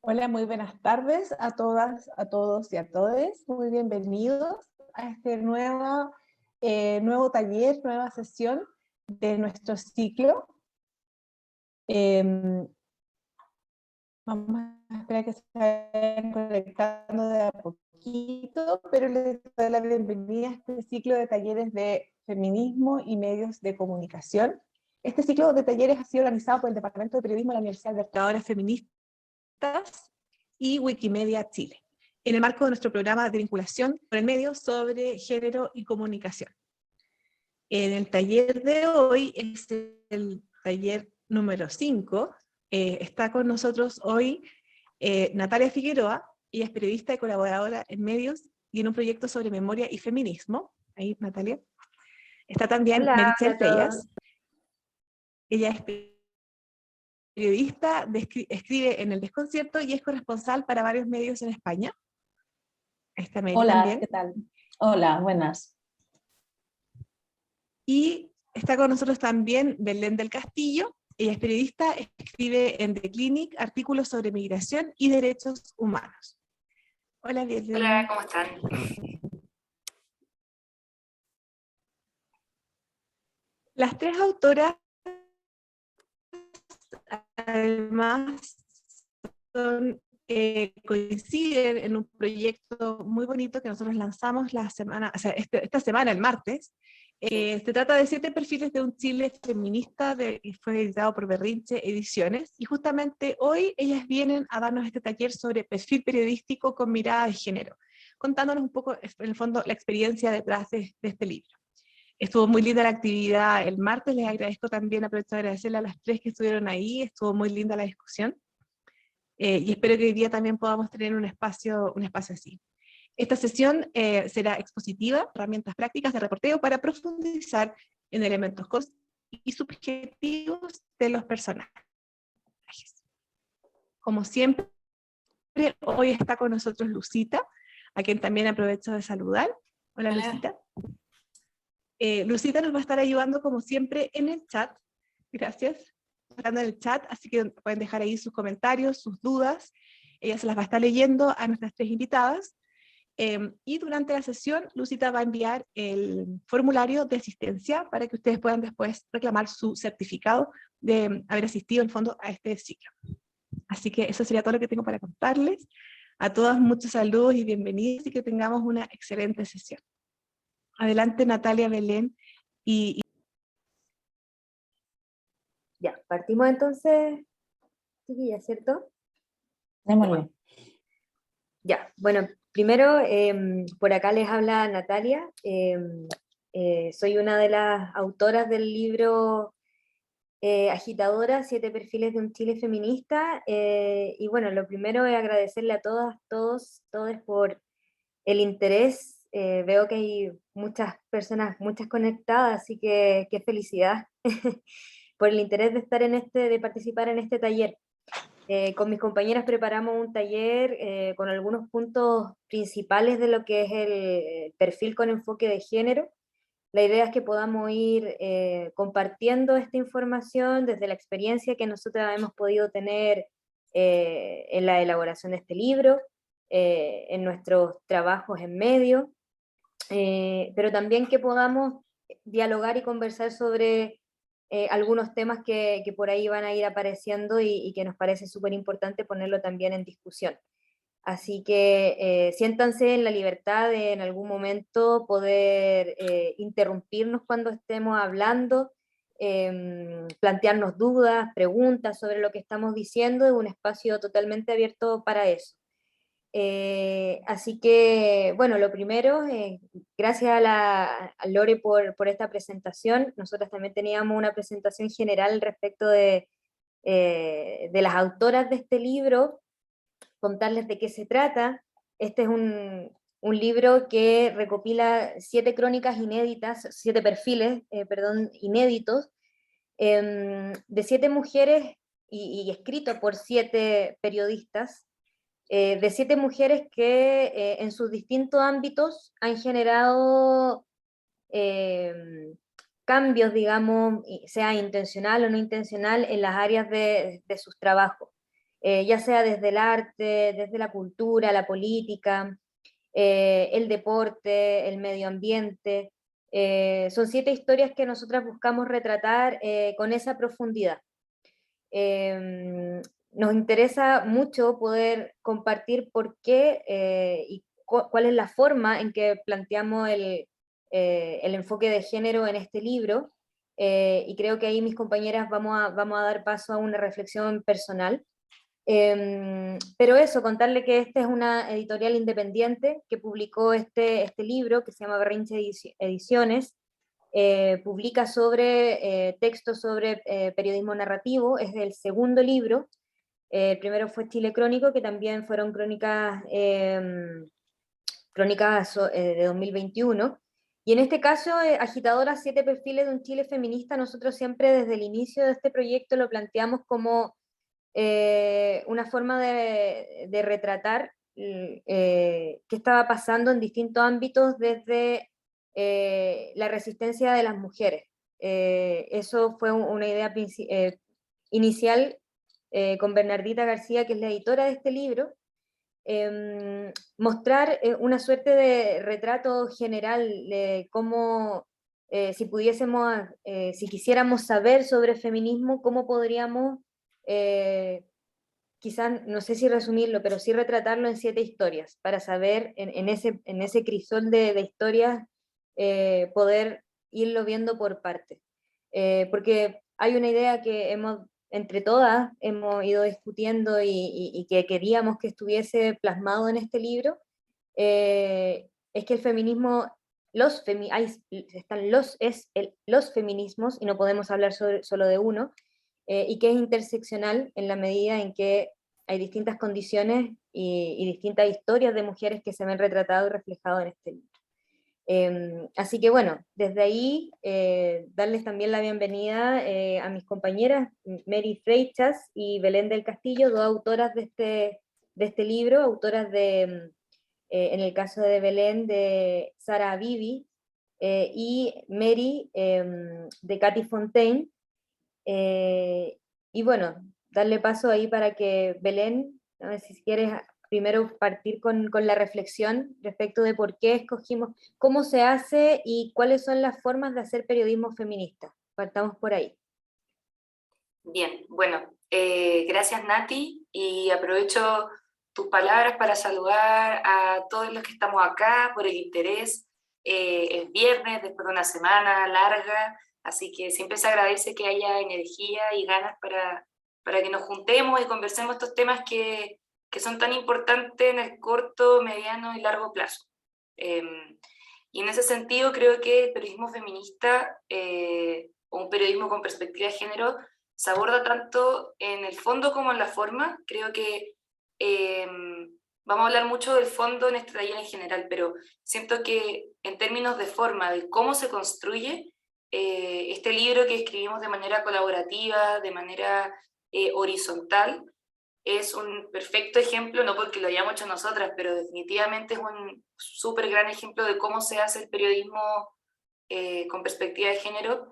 Hola, muy buenas tardes a todas, a todos y a todes. Muy bienvenidos a este nuevo taller, nueva sesión de nuestro ciclo. Vamos a esperar que se vayan conectando de a poquito, pero les doy la bienvenida a este ciclo de talleres de feminismo y medios de comunicación. Este ciclo de talleres ha sido organizado por el Departamento de Periodismo de la Universidad de Educadoras Feministas y Wikimedia Chile, en el marco de nuestro programa de vinculación con el medio sobre género y comunicación. En el taller de hoy, es el taller número 5, está con nosotros hoy Natalia Figueroa. Ella es periodista y colaboradora en medios y en un proyecto sobre memoria y feminismo. Ahí, Natalia. Está también Hola, Meritxell hola a todos. Tellas. Ella es periodista, escribe en El Desconcierto y es corresponsal para varios medios en España. Está Mary Hola, también. ¿qué tal? Hola, buenas. Y está con nosotros también Belén del Castillo. Ella es periodista, escribe en The Clinic artículos sobre migración y derechos humanos. Hola, Belén. Hola, ¿cómo están? Las tres autoras, además, coinciden en un proyecto muy bonito que nosotros lanzamos esta semana, el martes. Se trata de 7 perfiles de un Chile feminista, que fue editado por Berrinche Ediciones, y justamente hoy ellas vienen a darnos este taller sobre perfil periodístico con mirada de género, contándonos un poco, en el fondo, la experiencia detrás de este libro. Estuvo muy linda la actividad el martes, les agradezco también, aprovecho de agradecerle a las tres que estuvieron ahí, estuvo muy linda la discusión, y espero que hoy día también podamos tener un espacio así. Esta sesión será expositiva, herramientas prácticas de reporteo para profundizar en elementos y subjetivos de los personajes. Como siempre, hoy está con nosotros Lucita, a quien también aprovecho de saludar. Hola. Lucita. Lucita nos va a estar ayudando como siempre en el chat. Gracias. Hablando en el chat, así que pueden dejar ahí sus comentarios, sus dudas. Ella se las va a estar leyendo a nuestras tres invitadas. Y durante la sesión, Lucita va a enviar el formulario de asistencia para que ustedes puedan después reclamar su certificado de haber asistido en fondo a este ciclo. Así que eso sería todo lo que tengo para contarles. A todas muchos saludos y bienvenidos y que tengamos una excelente sesión. Adelante, Natalia, Belén. Ya, partimos entonces, chiquillas, ¿cierto? Démosle. Ya, bueno, primero, por acá les habla Natalia. Soy una de las autoras del libro Agitadora, 7 perfiles de un Chile feminista. Y bueno, lo primero es agradecerle a todas, todos, todes por el interés. Veo que hay muchas personas, muchas conectadas, así que qué felicidad por el interés de participar en este taller. Con mis compañeras preparamos un taller con algunos puntos principales de lo que es el perfil con enfoque de género. La idea es que podamos ir compartiendo esta información desde la experiencia que nosotros hemos podido tener en la elaboración de este libro, en nuestros trabajos en medio, pero también que podamos dialogar y conversar sobre algunos temas que por ahí van a ir apareciendo y que nos parece súper importante ponerlo también en discusión. Así que siéntanse en la libertad de en algún momento poder interrumpirnos cuando estemos hablando, plantearnos dudas, preguntas sobre lo que estamos diciendo, es un espacio totalmente abierto para eso. Así que, bueno, lo primero, gracias a Lore por esta presentación. Nosotros también teníamos una presentación general respecto de las autoras de este libro, contarles de qué se trata. Este es un libro que recopila 7 crónicas inéditas, 7 perfiles, inéditos, de 7 mujeres y escrito por 7 periodistas, de 7 mujeres que en sus distintos ámbitos han generado cambios, digamos, sea intencional o no intencional, en las áreas de sus trabajos. ya sea desde el arte, desde la cultura, la política, el deporte, el medio ambiente. Son 7 historias que nosotras buscamos retratar con esa profundidad. Nos interesa mucho poder compartir por qué y cuál es la forma en que planteamos el enfoque de género en este libro, y creo que ahí mis compañeras vamos a dar paso a una reflexión personal. Pero eso, contarle que esta es una editorial independiente que publicó este libro, que se llama Berrinche Ediciones. Publica sobre textos sobre periodismo narrativo, es el segundo libro. El primero fue Chile Crónico, que también fueron crónicas, de 2021. Y en este caso, Agitadora, 7 perfiles de un Chile feminista, nosotros siempre desde el inicio de este proyecto lo planteamos como una forma de retratar qué estaba pasando en distintos ámbitos desde la resistencia de las mujeres. Eso fue una idea inicial con Bernardita García, que es la editora de este libro, mostrar una suerte de retrato general de cómo, si pudiésemos, si quisiéramos saber sobre feminismo, cómo podríamos, quizás, no sé si resumirlo, pero sí retratarlo en 7 historias, para saber en ese crisol de historias, poder irlo viendo por partes. Porque hay una idea que entre todas hemos ido discutiendo y que queríamos que estuviese plasmado en este libro, es que el feminismo, están los feminismos, y no podemos hablar solo de uno, y que es interseccional en la medida en que hay distintas condiciones y distintas historias de mujeres que se ven retratadas y reflejadas en este libro. Así que bueno, desde ahí darles también la bienvenida a mis compañeras Mary Freixas y Belén del Castillo, 2 autoras de este libro, autoras en el caso de Belén, de Sara Avivi, y Mary de Katy Fontaine. Y bueno, darle paso ahí para que Belén, a ver si quieres primero partir con la reflexión respecto de por qué escogimos, cómo se hace y cuáles son las formas de hacer periodismo feminista. Partamos por ahí. Bien, bueno, gracias Nati, y aprovecho tus palabras para saludar a todos los que estamos acá por el interés. El viernes, después de una semana larga, así que siempre se agradece que haya energía y ganas para que nos juntemos y conversemos estos temas que son tan importantes en el corto, mediano y largo plazo. Y en ese sentido creo que el periodismo feminista, o un periodismo con perspectiva de género, se aborda tanto en el fondo como en la forma. Creo que vamos a hablar mucho del fondo en este taller en general, pero siento que en términos de forma, de cómo se construye este libro que escribimos de manera colaborativa, de manera horizontal, es un perfecto ejemplo, no porque lo hayamos hecho nosotras, pero definitivamente es un súper gran ejemplo de cómo se hace el periodismo con perspectiva de género,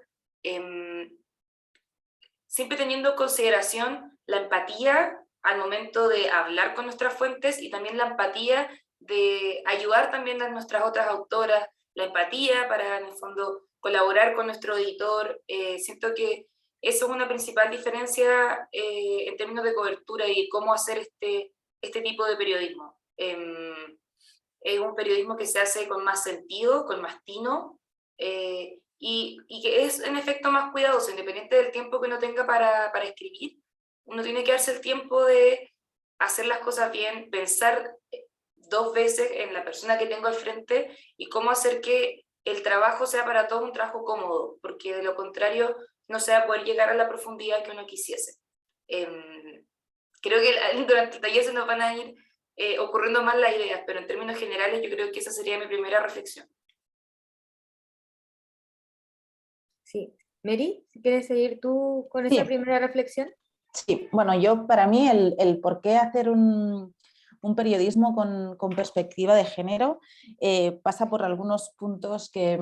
siempre teniendo en consideración la empatía al momento de hablar con nuestras fuentes, y también la empatía de ayudar también a nuestras otras autoras, la empatía para en el fondo colaborar con nuestro editor. Siento que eso es una principal diferencia en términos de cobertura y cómo hacer este tipo de periodismo. Es un periodismo que se hace con más sentido, con más tino, y que es en efecto más cuidadoso, independiente del tiempo que uno tenga para escribir. Uno tiene que darse el tiempo de hacer las cosas bien, pensar 2 veces en la persona que tengo al frente y cómo hacer que el trabajo sea para todos un trabajo cómodo, porque de lo contrario no se va a poder llegar a la profundidad que uno quisiese. Creo que durante el taller se nos van a ir ocurriendo más las ideas, pero en términos generales yo creo que esa sería mi primera reflexión. Sí. Mary, si quieres seguir tú con esa primera reflexión. Sí, bueno, para mí el por qué hacer un periodismo con perspectiva de género pasa por algunos puntos que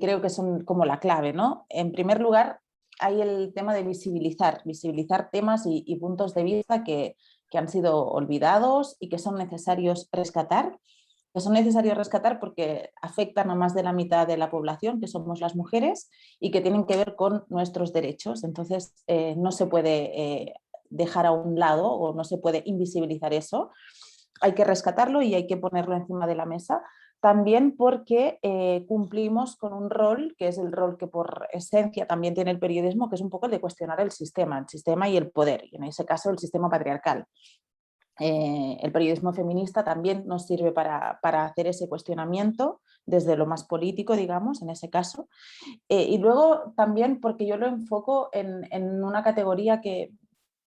creo que son como la clave, ¿no? En primer lugar, hay el tema de visibilizar temas y puntos de vista que han sido olvidados y que son necesarios rescatar. Que son necesarios rescatar porque afectan a más de la mitad de la población, que somos las mujeres, y que tienen que ver con nuestros derechos. Entonces, no se puede dejar a un lado o no se puede invisibilizar eso. Hay que rescatarlo y hay que ponerlo encima de la mesa. También porque cumplimos con un rol, que es el rol que por esencia también tiene el periodismo, que es un poco el de cuestionar el sistema y el poder, y en ese caso el sistema patriarcal. El periodismo feminista también nos sirve para hacer ese cuestionamiento desde lo más político, digamos, en ese caso. Y luego también porque yo lo enfoco en una categoría que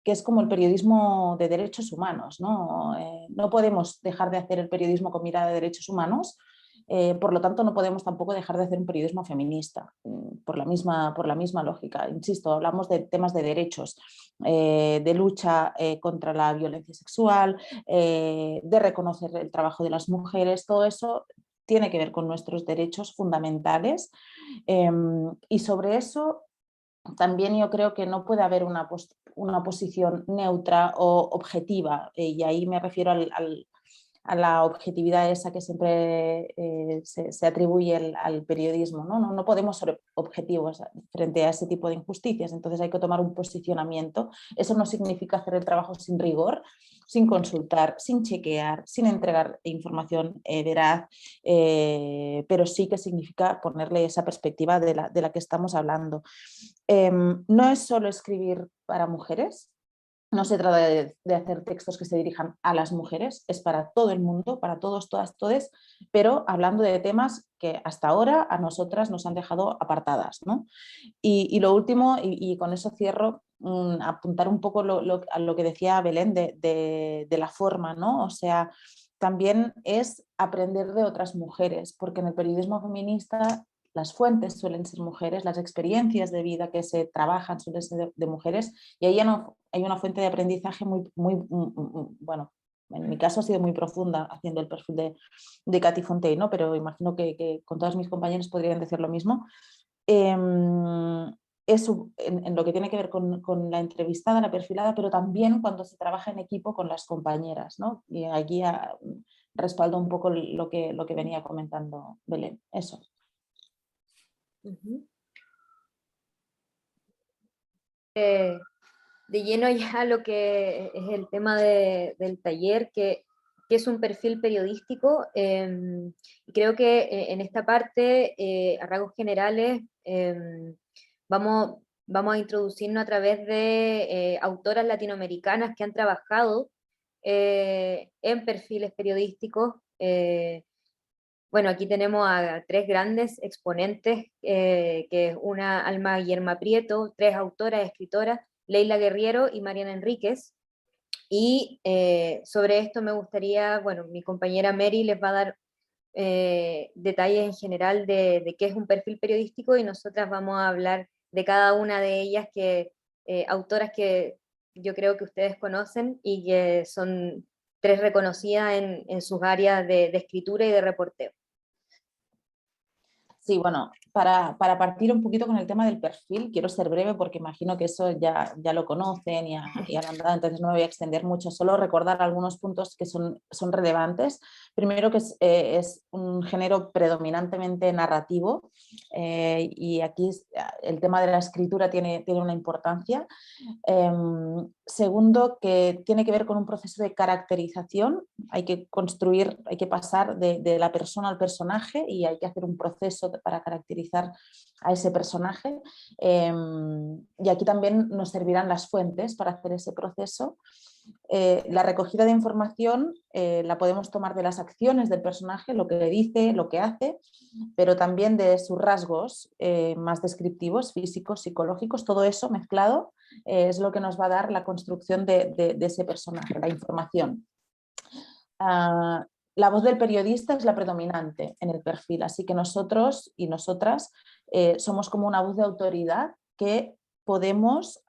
es como el periodismo de derechos humanos, ¿no? No podemos dejar de hacer el periodismo con mirada de derechos humanos, por lo tanto no podemos tampoco dejar de hacer un periodismo feminista, por la misma lógica. Insisto, hablamos de temas de derechos, de lucha contra la violencia sexual, de reconocer el trabajo de las mujeres, todo eso tiene que ver con nuestros derechos fundamentales, y sobre eso también yo creo que no puede haber una posición neutra o objetiva, y ahí me refiero a la objetividad esa que siempre se atribuye al periodismo, ¿no? No podemos ser objetivos frente a ese tipo de injusticias, entonces hay que tomar un posicionamiento. Eso no significa hacer el trabajo sin rigor, sin consultar, sin chequear, sin entregar información veraz, pero sí que significa ponerle esa perspectiva de la que estamos hablando. No es solo escribir para mujeres, no se trata de hacer textos que se dirijan a las mujeres, es para todo el mundo, para todos, todas, todes, pero hablando de temas que hasta ahora a nosotras nos han dejado apartadas, ¿no? Y lo último, y con eso cierro, apuntar un poco a lo que decía Belén de la forma, ¿no? O sea, también es aprender de otras mujeres, porque en el periodismo feminista las fuentes suelen ser mujeres, las experiencias de vida que se trabajan suelen ser de mujeres, y ahí ya no, hay una fuente de aprendizaje bueno, en mi caso ha sido muy profunda haciendo el perfil de Katy Fontey, ¿no? Pero imagino que con todas mis compañeras podrían decir lo mismo. Eso en lo que tiene que ver con la entrevistada, la perfilada, pero también cuando se trabaja en equipo con las compañeras, ¿no? Y aquí respaldo un poco lo que venía comentando Belén. Eso. De lleno ya lo que es el tema del taller, que es un perfil periodístico. Y creo que en esta parte, a rasgos generales, vamos a introducirnos a través de autoras latinoamericanas que han trabajado en perfiles periodísticos. Bueno, aquí tenemos a tres grandes exponentes, que es una Alma Guillermo Prieto, tres autoras, escritoras, Leila Guerriero y Mariana Enríquez. Y sobre esto me gustaría, bueno, mi compañera Mary les va a dar detalles en general de qué es un perfil periodístico, y nosotras vamos a hablar de cada una de ellas, autoras que yo creo que ustedes conocen y que son tres reconocidas en sus áreas de escritura y de reporteo. Sí, bueno, para partir un poquito con el tema del perfil, quiero ser breve porque imagino que eso ya lo conocen y han andado, entonces no me voy a extender mucho, solo recordar algunos puntos que son relevantes. Primero que es un género predominantemente narrativo, y aquí el tema de la escritura tiene una importancia. Segundo, que tiene que ver con un proceso de caracterización, hay que construir, hay que pasar de la persona al personaje y hay que hacer un proceso para caracterizar a ese personaje, y aquí también nos servirán las fuentes para hacer ese proceso. La recogida de información la podemos tomar de las acciones del personaje, lo que le dice, lo que hace, pero también de sus rasgos más descriptivos, físicos, psicológicos, todo eso mezclado es lo que nos va a dar la construcción de ese personaje, la información. La voz del periodista es la predominante en el perfil, así que nosotros y nosotras somos como una voz de autoridad que podemos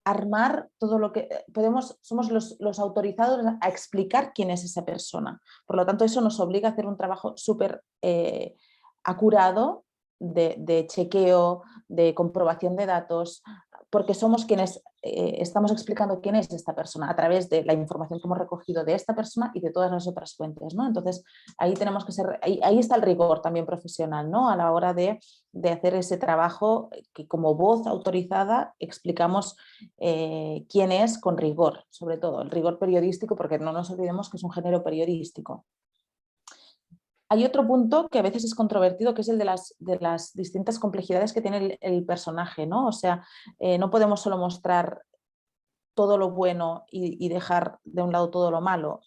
armar todo lo que podemos, somos los autorizados a explicar quién es esa persona. Por lo tanto, eso nos obliga a hacer un trabajo súper acurado de chequeo, de comprobación de datos, porque somos quienes estamos explicando quién es esta persona a través de la información que hemos recogido de esta persona y de todas las otras fuentes, ¿no? Entonces, ahí tenemos que ser, ahí está el rigor también profesional, ¿no? A la hora de hacer ese trabajo que como voz autorizada explicamos quién es con rigor, sobre todo el rigor periodístico, porque no nos olvidemos que es un género periodístico. Hay otro punto que a veces es controvertido, que es el de las distintas complejidades que tiene el personaje, ¿no? O sea, no podemos solo mostrar todo lo bueno y dejar de un lado todo lo malo.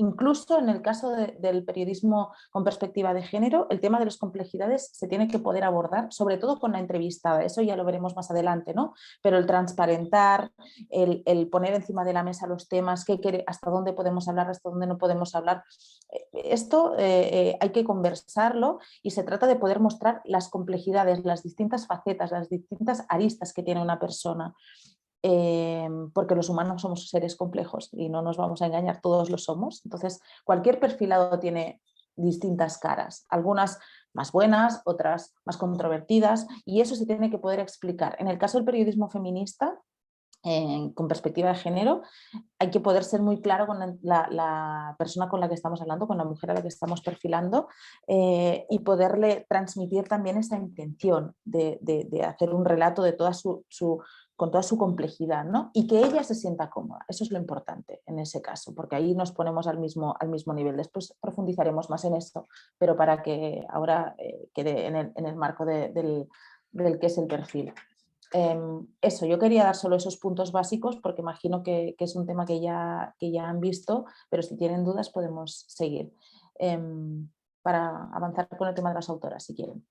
Incluso en el caso del periodismo con perspectiva de género, el tema de las complejidades se tiene que poder abordar, sobre todo con la entrevistada, eso ya lo veremos más adelante, ¿no? Pero el transparentar, el poner encima de la mesa los temas, hasta dónde podemos hablar, hasta dónde no podemos hablar, esto hay que conversarlo y se trata de poder mostrar las complejidades, las distintas facetas, las distintas aristas que tiene una persona. Porque los humanos somos seres complejos y no nos vamos a engañar, todos lo somos. Entonces, cualquier perfilado tiene distintas caras, algunas más buenas, otras más controvertidas, y eso se tiene que poder explicar. En el caso del periodismo feminista, con perspectiva de género, hay que poder ser muy claro con la persona con la que estamos hablando, con la mujer a la que estamos perfilando, y poderle transmitir también esa intención de hacer un relato de con toda su complejidad, ¿no? Y que ella se sienta cómoda. Eso es lo importante en ese caso, porque ahí nos ponemos al mismo nivel. Después profundizaremos más en esto, pero para que ahora quede en el marco del que es el perfil. Eso, yo quería dar solo esos puntos básicos porque imagino que es un tema que ya han visto, pero si tienen dudas podemos seguir para avanzar con el tema de las autoras, si quieren.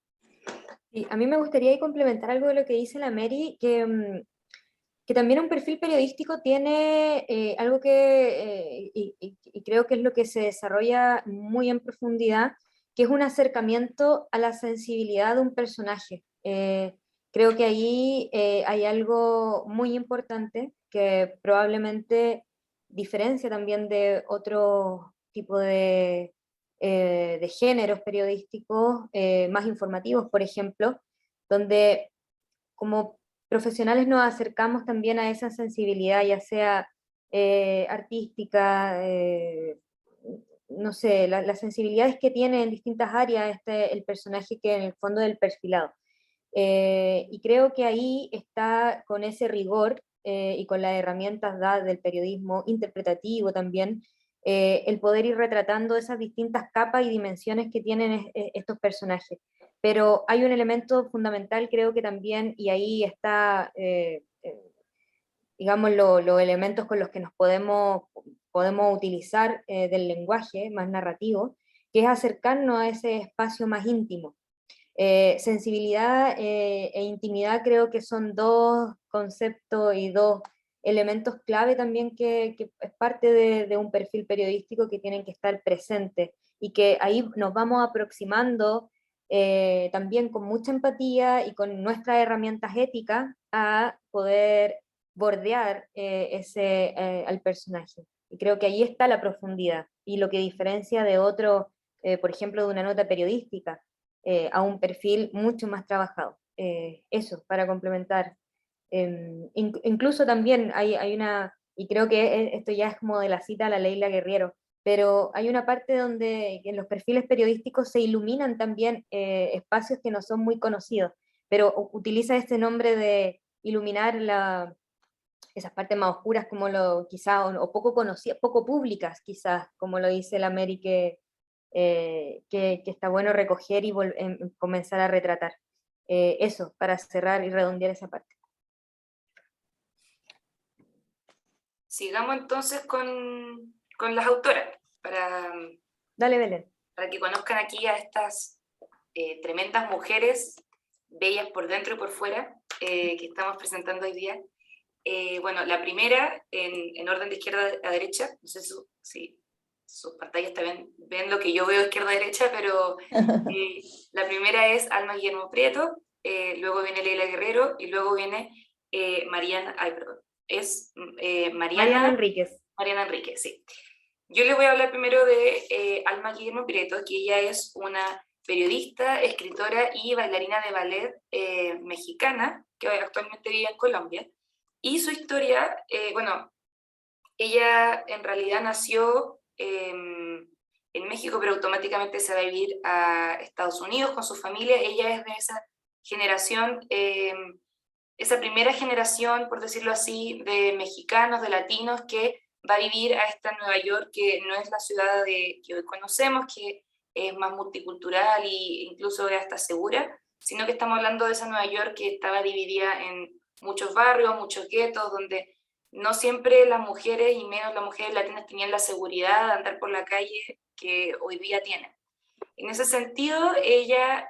Sí, a mí me gustaría complementar algo de lo que dice la Mary, que también un perfil periodístico tiene algo que, y creo que es lo que se desarrolla muy en profundidad, que es un acercamiento a la sensibilidad de un personaje. Creo que ahí hay algo muy importante que probablemente diferencia también de otro tipo de géneros periodísticos más informativos, por ejemplo, donde como profesionales nos acercamos también a esa sensibilidad, ya sea artística, no sé, las sensibilidades que tiene en distintas áreas el personaje que en el fondo del perfilado. Y creo que ahí está con ese rigor y con las herramientas dadas del periodismo interpretativo también, el poder ir retratando esas distintas capas y dimensiones que tienen estos personajes. Pero hay un elemento fundamental, creo que también, y ahí está, digamos, los elementos con los que nos podemos utilizar del lenguaje más narrativo, que es acercarnos a ese espacio más íntimo. Sensibilidad e intimidad creo que son dos conceptos y dos elementos clave también que es parte de un perfil periodístico que tienen que estar presentes y que ahí nos vamos aproximando también con mucha empatía y con nuestras herramientas éticas a poder bordear al personaje. Y creo que ahí está la profundidad y lo que diferencia de otro, por ejemplo, de una nota periodística, a un perfil mucho más trabajado. Eso, para complementar. Incluso también hay una, y creo que esto ya es como de la cita a la Leila Guerriero, pero hay una parte donde en los perfiles periodísticos se iluminan también espacios que no son muy conocidos, pero utiliza este nombre de iluminar esas partes más oscuras como quizás, o poco conocidas, poco públicas quizás, como lo dice la Mary, que está bueno recoger y comenzar a retratar. Eso, para cerrar y redondear esa parte. Sigamos entonces con las autoras, Dale, Belén. Para que conozcan aquí a estas tremendas mujeres, bellas por dentro y por fuera, que estamos presentando hoy día. Bueno, la primera, en orden de izquierda a derecha, no sé si sus pantallas también ven lo que yo veo izquierda a derecha, pero la primera es Alma Guillermo Prieto, luego viene Leila Guerrero y luego viene Mariana Enríquez. Mariana Enríquez, sí. Yo les voy a hablar primero de Alma Guillermo Prieto, que ella es una periodista, escritora y bailarina de ballet mexicana, que actualmente vive en Colombia. Y su historia, bueno, ella en realidad nació en México, pero automáticamente se va a vivir a Estados Unidos con su familia. Ella es de esa generación, esa primera generación, por decirlo así, de mexicanos, de latinos, que va a vivir a esta Nueva York, que no es la ciudad que hoy conocemos, que es más multicultural e incluso es hasta segura, sino que estamos hablando de esa Nueva York que estaba dividida en muchos barrios, muchos guetos, donde no siempre las mujeres, y menos las mujeres latinas, tenían la seguridad de andar por la calle que hoy día tienen. En ese sentido, ella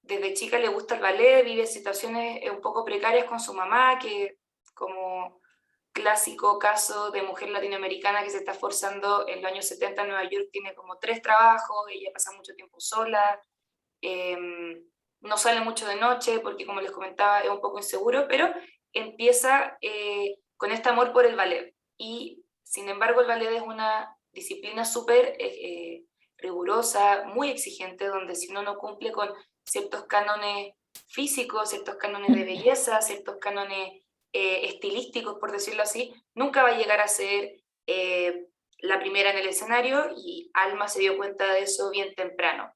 desde chica le gusta el ballet, vive situaciones un poco precarias con su mamá, que como clásico caso de mujer latinoamericana que se está esforzando en los años 70 en Nueva York, tiene como 3 trabajos, ella pasa mucho tiempo sola, no sale mucho de noche porque, como les comentaba, es un poco inseguro, pero empieza con este amor por el ballet. Y sin embargo el ballet es una disciplina súper rigurosa, muy exigente, donde si uno no cumple con ciertos cánones físicos, ciertos cánones de belleza, ciertos cánones estilísticos, por decirlo así, nunca va a llegar a ser la primera en el escenario, y Alma se dio cuenta de eso bien temprano.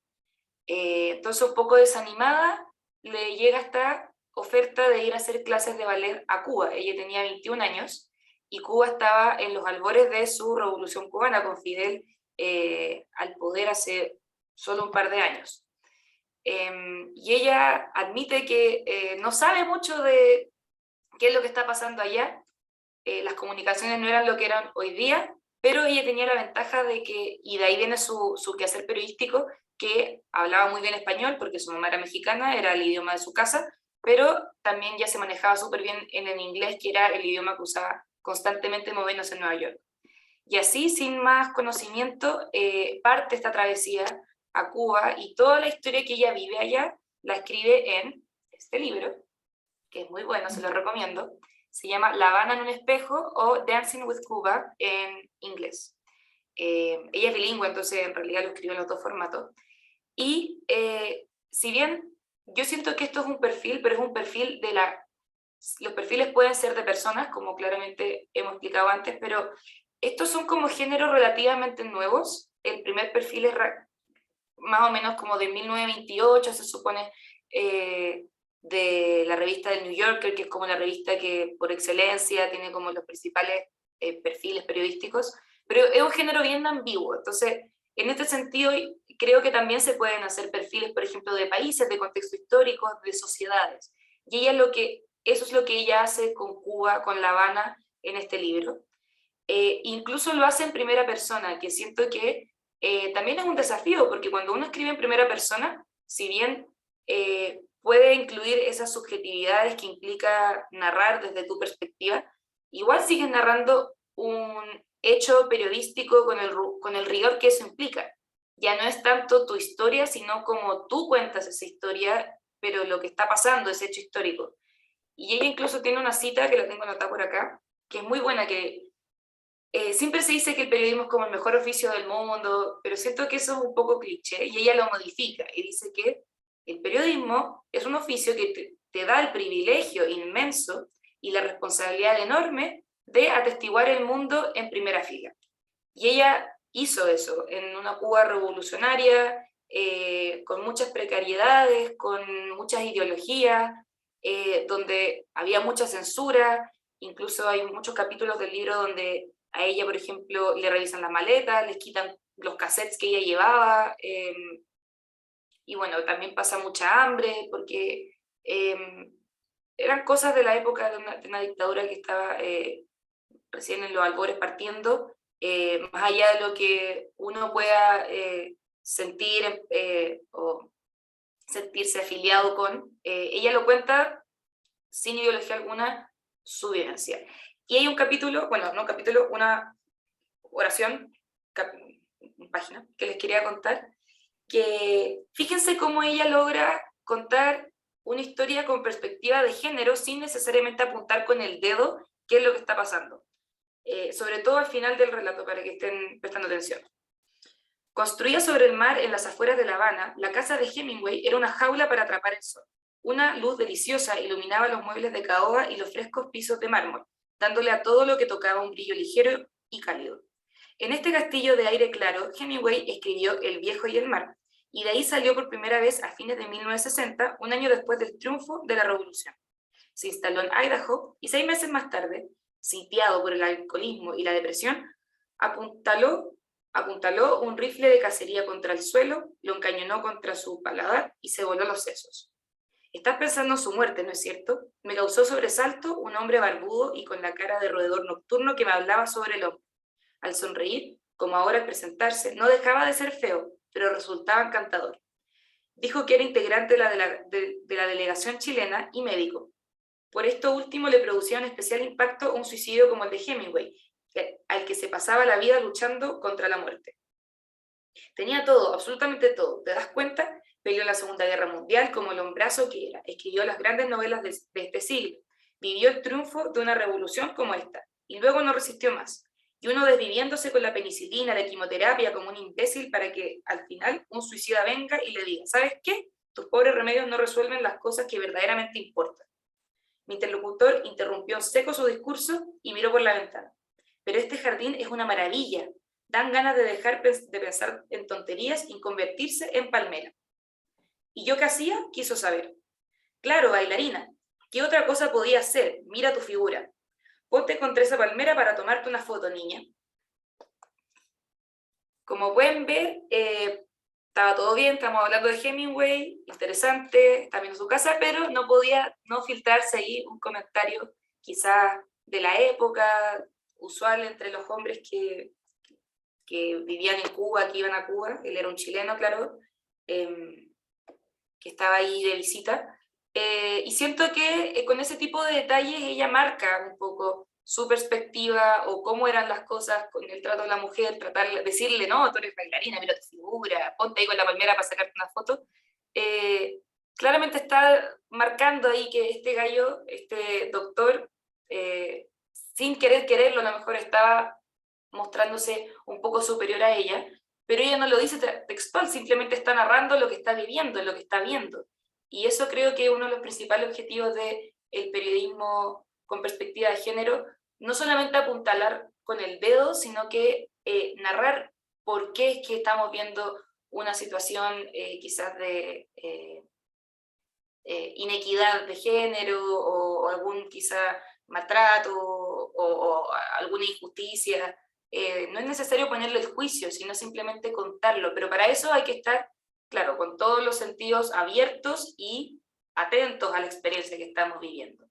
Entonces, un poco desanimada, le llega esta oferta de ir a hacer clases de ballet a Cuba. Ella tenía 21 años y Cuba estaba en los albores de su revolución cubana, con Fidel al poder hace solo un par de años. Y ella admite que no sabe mucho de qué es lo que está pasando allá. Las comunicaciones no eran lo que eran hoy día, pero ella tenía la ventaja de que, y de ahí viene su quehacer periodístico, que hablaba muy bien español porque su mamá era mexicana, era el idioma de su casa, pero también ya se manejaba súper bien en el inglés, que era el idioma que usaba constantemente moviéndose en Nueva York. Y así, sin más conocimiento, parte esta travesía a Cuba, y toda la historia que ella vive allá la escribe en este libro, que es muy bueno, se lo recomiendo. Se llama La Habana en un espejo, o Dancing with Cuba en inglés. Ella es bilingüe, entonces en realidad lo escribe en los dos formatos. Y si bien yo siento que esto es un perfil, pero es un perfil de los perfiles pueden ser de personas, como claramente hemos explicado antes, pero estos son como géneros relativamente nuevos. El primer perfil es más o menos como de 1928, se supone, de la revista del New Yorker, que es como la revista que por excelencia tiene como los principales perfiles periodísticos, pero es un género bien ambiguo. Entonces, en este sentido, creo que también se pueden hacer perfiles, por ejemplo, de países, de contextos históricos, de sociedades. Y eso es lo que ella hace con Cuba, con La Habana, en este libro. Incluso lo hace en primera persona, que siento que también es un desafío, porque cuando uno escribe en primera persona, si bien puede incluir esas subjetividades que implica narrar desde tu perspectiva, igual sigues narrando un hecho periodístico con el rigor que eso implica. Ya no es tanto tu historia, sino como tú cuentas esa historia, pero lo que está pasando, ese hecho histórico. Y ella incluso tiene una cita, que la tengo anotada por acá, que es muy buena, que siempre se dice que el periodismo es como el mejor oficio del mundo, pero siento que eso es un poco cliché, y ella lo modifica y dice que el periodismo es un oficio que te da el privilegio inmenso y la responsabilidad enorme de atestiguar el mundo en primera fila. Y ella hizo eso en una Cuba revolucionaria, con muchas precariedades, con muchas ideologías, donde había mucha censura. Incluso hay muchos capítulos del libro donde a ella, por ejemplo, le revisan las maletas, les quitan los cassettes que ella llevaba, y bueno, también pasa mucha hambre, porque eran cosas de la época de una dictadura que estaba recién en los albores partiendo, más allá de lo que uno pueda sentir o sentirse afiliado con, ella lo cuenta sin ideología alguna, su vivencia. Y hay un capítulo, bueno, no un capítulo, una oración, página, que les quería contar, que fíjense cómo ella logra contar una historia con perspectiva de género sin necesariamente apuntar con el dedo qué es lo que está pasando. Sobre todo al final del relato, para que estén prestando atención. Construida sobre el mar en las afueras de La Habana, la casa de Hemingway era una jaula para atrapar el sol. Una luz deliciosa iluminaba los muebles de caoba y los frescos pisos de mármol, dándole a todo lo que tocaba un brillo ligero y cálido. En este castillo de aire claro, Hemingway escribió El viejo y el mar, y de ahí salió por primera vez a fines de 1960, un año después del triunfo de la Revolución. Se instaló en Idaho y 6 meses más tarde, sitiado por el alcoholismo y la depresión, apuntaló un rifle de cacería contra el suelo, lo encañonó contra su paladar y se voló los sesos. Estás pensando en su muerte, ¿no es cierto? Me causó sobresalto un hombre barbudo y con la cara de roedor nocturno que me hablaba sobre el hombre. Al sonreír, como ahora al presentarse, no dejaba de ser feo, pero resultaba encantador. Dijo que era integrante de la delegación chilena y médico. Por esto último le producía un especial impacto un suicidio como el de Hemingway, al que se pasaba la vida luchando contra la muerte. Tenía todo, absolutamente todo. ¿Te das cuenta? Peleó en la Segunda Guerra Mundial como el hombrazo que era. Escribió las grandes novelas de este siglo. Vivió el triunfo de una revolución como esta. Y luego no resistió más. Y uno desviviéndose con la penicilina, la quimioterapia como un imbécil para que al final un suicida venga y le diga, ¿sabes qué? Tus pobres remedios no resuelven las cosas que verdaderamente importan. Mi interlocutor interrumpió en seco su discurso y miró por la ventana. Pero este jardín es una maravilla. Dan ganas de dejar de pensar en tonterías y convertirse en palmera. ¿Y yo qué hacía? Quiso saber. Claro, bailarina. ¿Qué otra cosa podía hacer? Mira tu figura. Ponte contra esa palmera para tomarte una foto, niña. Como pueden ver, estaba todo bien, estamos hablando de Hemingway, interesante, está viendo su casa, pero no podía no filtrarse ahí un comentario quizás de la época, usual entre los hombres que vivían en Cuba, que iban a Cuba. Él era un chileno, claro, que estaba ahí de visita. Y siento que con ese tipo de detalles ella marca un poco su perspectiva o cómo eran las cosas con el trato de la mujer, decirle, no, tú eres bailarina, mira tu figura, ponte ahí con la palmera para sacarte una foto. Claramente está marcando ahí que este gallo, este doctor, sin quererlo, a lo mejor estaba mostrándose un poco superior a ella, pero ella no lo dice textual, simplemente está narrando lo que está viviendo, lo que está viendo. Y eso creo que es uno de los principales objetivos del periodismo con perspectiva de género, no solamente apuntalar con el dedo, sino que narrar por qué es que estamos viendo una situación quizás de inequidad de género o algún quizá maltrato o alguna injusticia. No es necesario ponerle el juicio, sino simplemente contarlo, pero para eso hay que estar, claro, con todos los sentidos abiertos y atentos a la experiencia que estamos viviendo.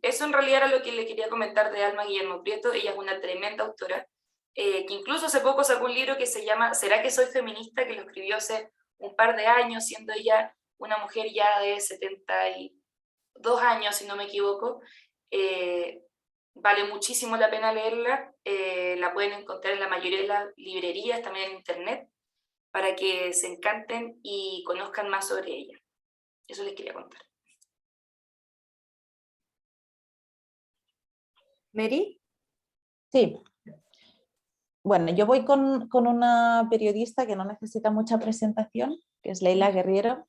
Eso en realidad era lo que le quería comentar de Alma Guillermo Prieto. Ella es una tremenda autora, que incluso hace poco sacó un libro que se llama ¿Será que soy feminista?, que lo escribió hace un par de años, siendo ella una mujer ya de 72 años, si no me equivoco. Vale muchísimo la pena leerla, la pueden encontrar en la mayoría de las librerías, también en internet, para que se encanten y conozcan más sobre ella. Eso les quería contar. ¿Mary? Sí. Bueno, yo voy con una periodista que no necesita mucha presentación, que es Leila Guerriero,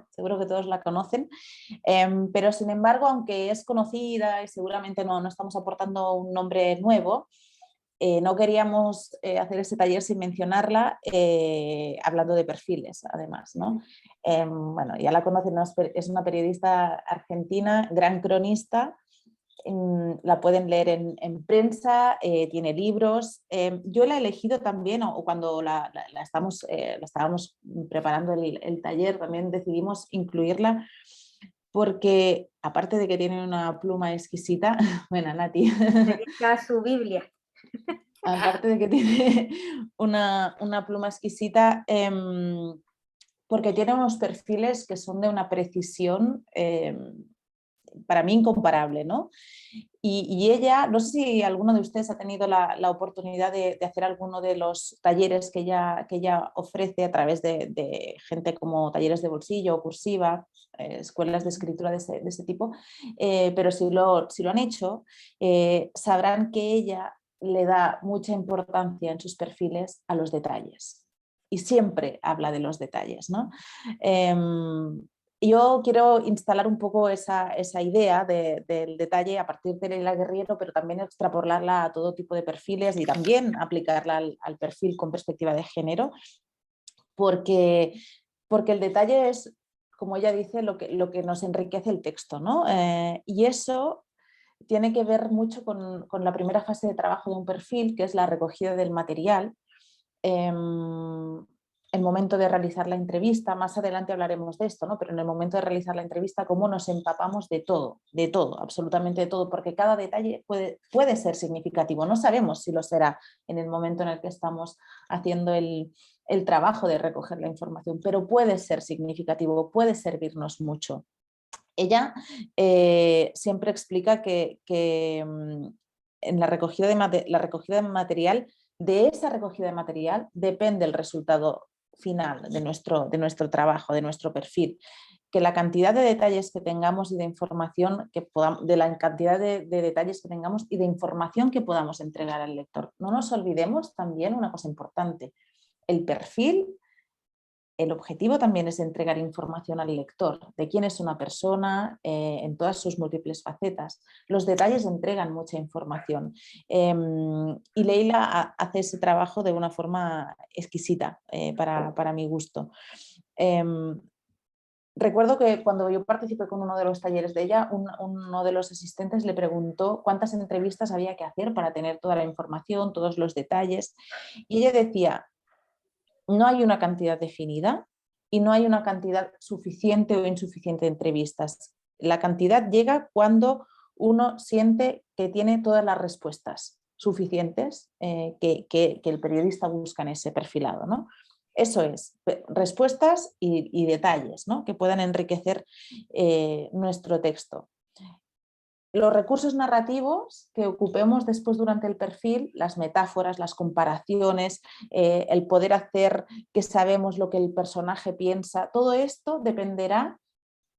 seguro que todos la conocen, pero sin embargo, aunque es conocida y seguramente no estamos aportando un nombre nuevo, no queríamos hacer ese taller sin mencionarla, hablando de perfiles, además, ¿no? Bueno, ya la conocen, ¿no? Es una periodista argentina, gran cronista. La pueden leer en prensa, tiene libros. Yo la he elegido también, o cuando la estábamos preparando el taller, también decidimos incluirla porque, aparte de que tiene una pluma exquisita, bueno, Nati, Está su Biblia. aparte de que tiene una pluma exquisita, porque tiene unos perfiles que son de una precisión para mí incomparable, ¿no? Y ella, no sé si alguno de ustedes ha tenido la oportunidad de hacer alguno de los talleres que ella ofrece a través de gente como talleres de bolsillo o cursiva, escuelas de escritura de ese tipo, pero si lo han hecho, sabrán que ella le da mucha importancia en sus perfiles a los detalles y siempre habla de los detalles, ¿no? Yo quiero instalar un poco esa idea del detalle a partir de Leila Guerriero, pero también extrapolarla a todo tipo de perfiles y también aplicarla al perfil con perspectiva de género, porque el detalle es, como ella dice, lo que nos enriquece el texto, ¿no? Y eso tiene que ver mucho con la primera fase de trabajo de un perfil, que es la recogida del material. El momento de realizar la entrevista, más adelante hablaremos de esto, ¿no? Pero en el momento de realizar la entrevista, cómo nos empapamos de todo, absolutamente de todo, porque cada detalle puede ser significativo. No sabemos si lo será en el momento en el que estamos haciendo el trabajo de recoger la información, pero puede ser significativo, puede servirnos mucho. Ella siempre explica que en la recogida de material, de esa recogida de material depende el resultado final de nuestro trabajo, de nuestro perfil, que la cantidad de detalles que tengamos y de información que podamos, de la cantidad de detalles que tengamos y de información que podamos entregar al lector. No nos olvidemos también una cosa importante, el perfil. El objetivo también es entregar información al lector de quién es una persona en todas sus múltiples facetas. Los detalles entregan mucha información y Leila hace ese trabajo de una forma exquisita para mi gusto. Recuerdo que cuando yo participé con uno de los talleres de ella, uno de los asistentes le preguntó cuántas entrevistas había que hacer para tener toda la información, todos los detalles, y ella decía: no hay una cantidad definida y no hay una cantidad suficiente o insuficiente de entrevistas. La cantidad llega cuando uno siente que tiene todas las respuestas suficientes que el periodista busca en ese perfilado, ¿no? Eso es, respuestas y detalles, ¿no? Que puedan enriquecer nuestro texto. Los recursos narrativos que ocupemos después durante el perfil, las metáforas, las comparaciones, el poder hacer que sabemos lo que el personaje piensa, todo esto dependerá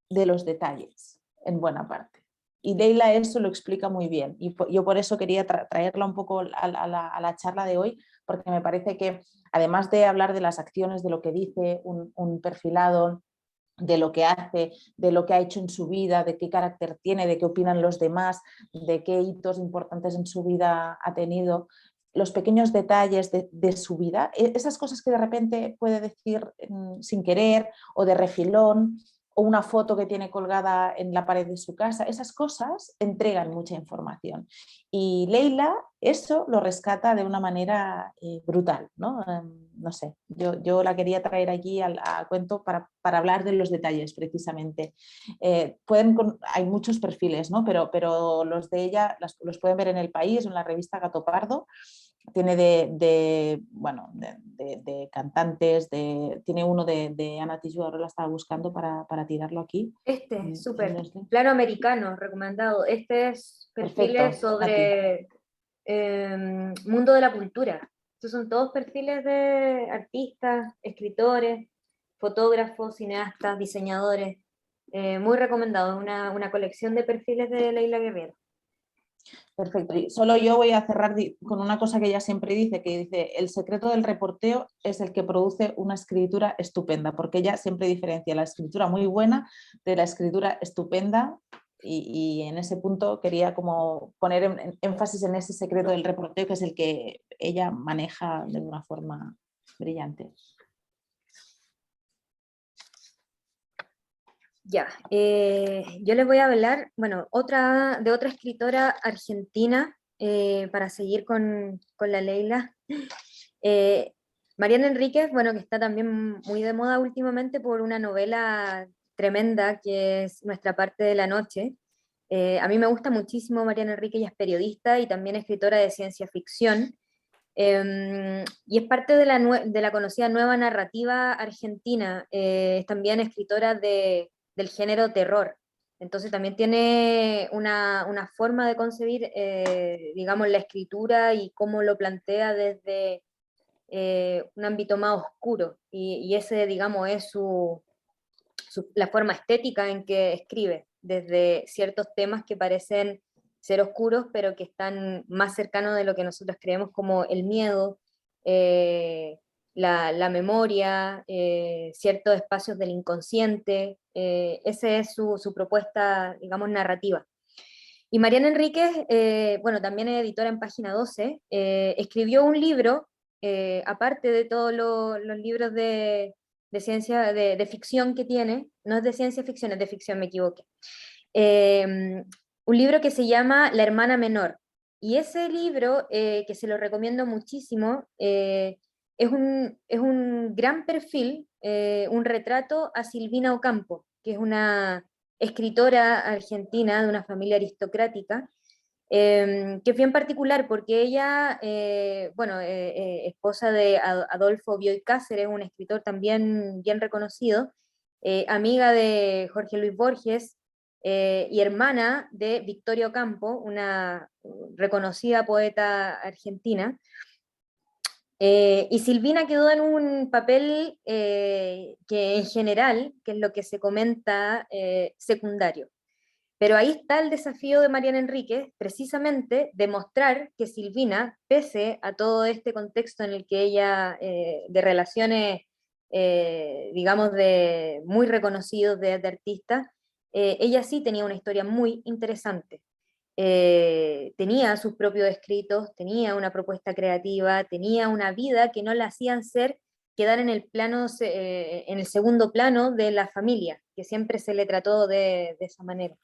de los detalles, en buena parte. Y Leila eso lo explica muy bien. Y yo por eso quería traerla un poco a la charla de hoy, porque me parece que además de hablar de las acciones, de lo que dice un perfilado, de lo que hace, de lo que ha hecho en su vida, de qué carácter tiene, de qué opinan los demás, de qué hitos importantes en su vida ha tenido, los pequeños detalles de su vida, esas cosas que de repente puede decir sin querer o de refilón, o una foto que tiene colgada en la pared de su casa, esas cosas entregan mucha información. Y Leila eso lo rescata de una manera brutal, ¿no? No sé, yo la quería traer aquí a cuento para hablar de los detalles precisamente. Hay muchos perfiles, ¿no? pero los de ella los pueden ver en El País o en la revista Gato Pardo. Tiene de cantantes, tiene uno de Ana Tijoux, ahora la estaba buscando para tirarlo aquí. Súper, Plano Americano, recomendado. Este es perfiles sobre mundo de la cultura. Estos son todos perfiles de artistas, escritores, fotógrafos, cineastas, diseñadores. Muy recomendado, una colección de perfiles de Leila Guerriero. Perfecto. Y solo yo voy a cerrar con una cosa que ella siempre dice, que dice: el secreto del reporteo es el que produce una escritura estupenda, porque ella siempre diferencia la escritura muy buena de la escritura estupenda, y en ese punto quería como poner énfasis en ese secreto del reporteo, que es el que ella maneja de una forma brillante. Ya, yo les voy a hablar, bueno, de otra escritora argentina, para seguir con la Leila. Mariana Enríquez, bueno, que está también muy de moda últimamente por una novela tremenda que es Nuestra parte de la noche. A mí me gusta muchísimo Mariana Enríquez, ella es periodista y también escritora de ciencia ficción. Y es parte de la conocida nueva narrativa argentina. Es también escritora del género terror. Entonces también tiene una forma de concebir, digamos, la escritura y cómo lo plantea desde un ámbito más oscuro. Y ese, digamos, es la forma estética en que escribe, desde ciertos temas que parecen ser oscuros, pero que están más cercanos de lo que nosotros creemos, como el miedo, la memoria, ciertos espacios del inconsciente. Esa es su propuesta, digamos, narrativa. Y Mariana Enríquez, bueno, también es editora en Página 12, escribió un libro, aparte de todos los libros de ciencia, de ficción que tiene, no es de ciencia ficción, es de ficción, me equivoqué. Un libro que se llama La hermana menor. Y ese libro, que se lo recomiendo muchísimo, es un gran perfil, un retrato a Silvina Ocampo, que es una escritora argentina de una familia aristocrática, que es bien particular porque ella, bueno, esposa de Adolfo Bioy Cáceres, un escritor también bien reconocido, amiga de Jorge Luis Borges, y hermana de Victoria Ocampo, una reconocida poeta argentina. Y Silvina quedó en un papel que en general, que es lo que se comenta, secundario. Pero ahí está el desafío de Mariana Enríquez, precisamente demostrar que Silvina, pese a todo este contexto en el que ella, de relaciones, digamos, de muy reconocidos de artistas, ella sí tenía una historia muy interesante. Tenía sus propios escritos, tenía una propuesta creativa, tenía una vida que no la hacían quedar en el plano, en el segundo plano de la familia, que siempre se le trató de esa manera.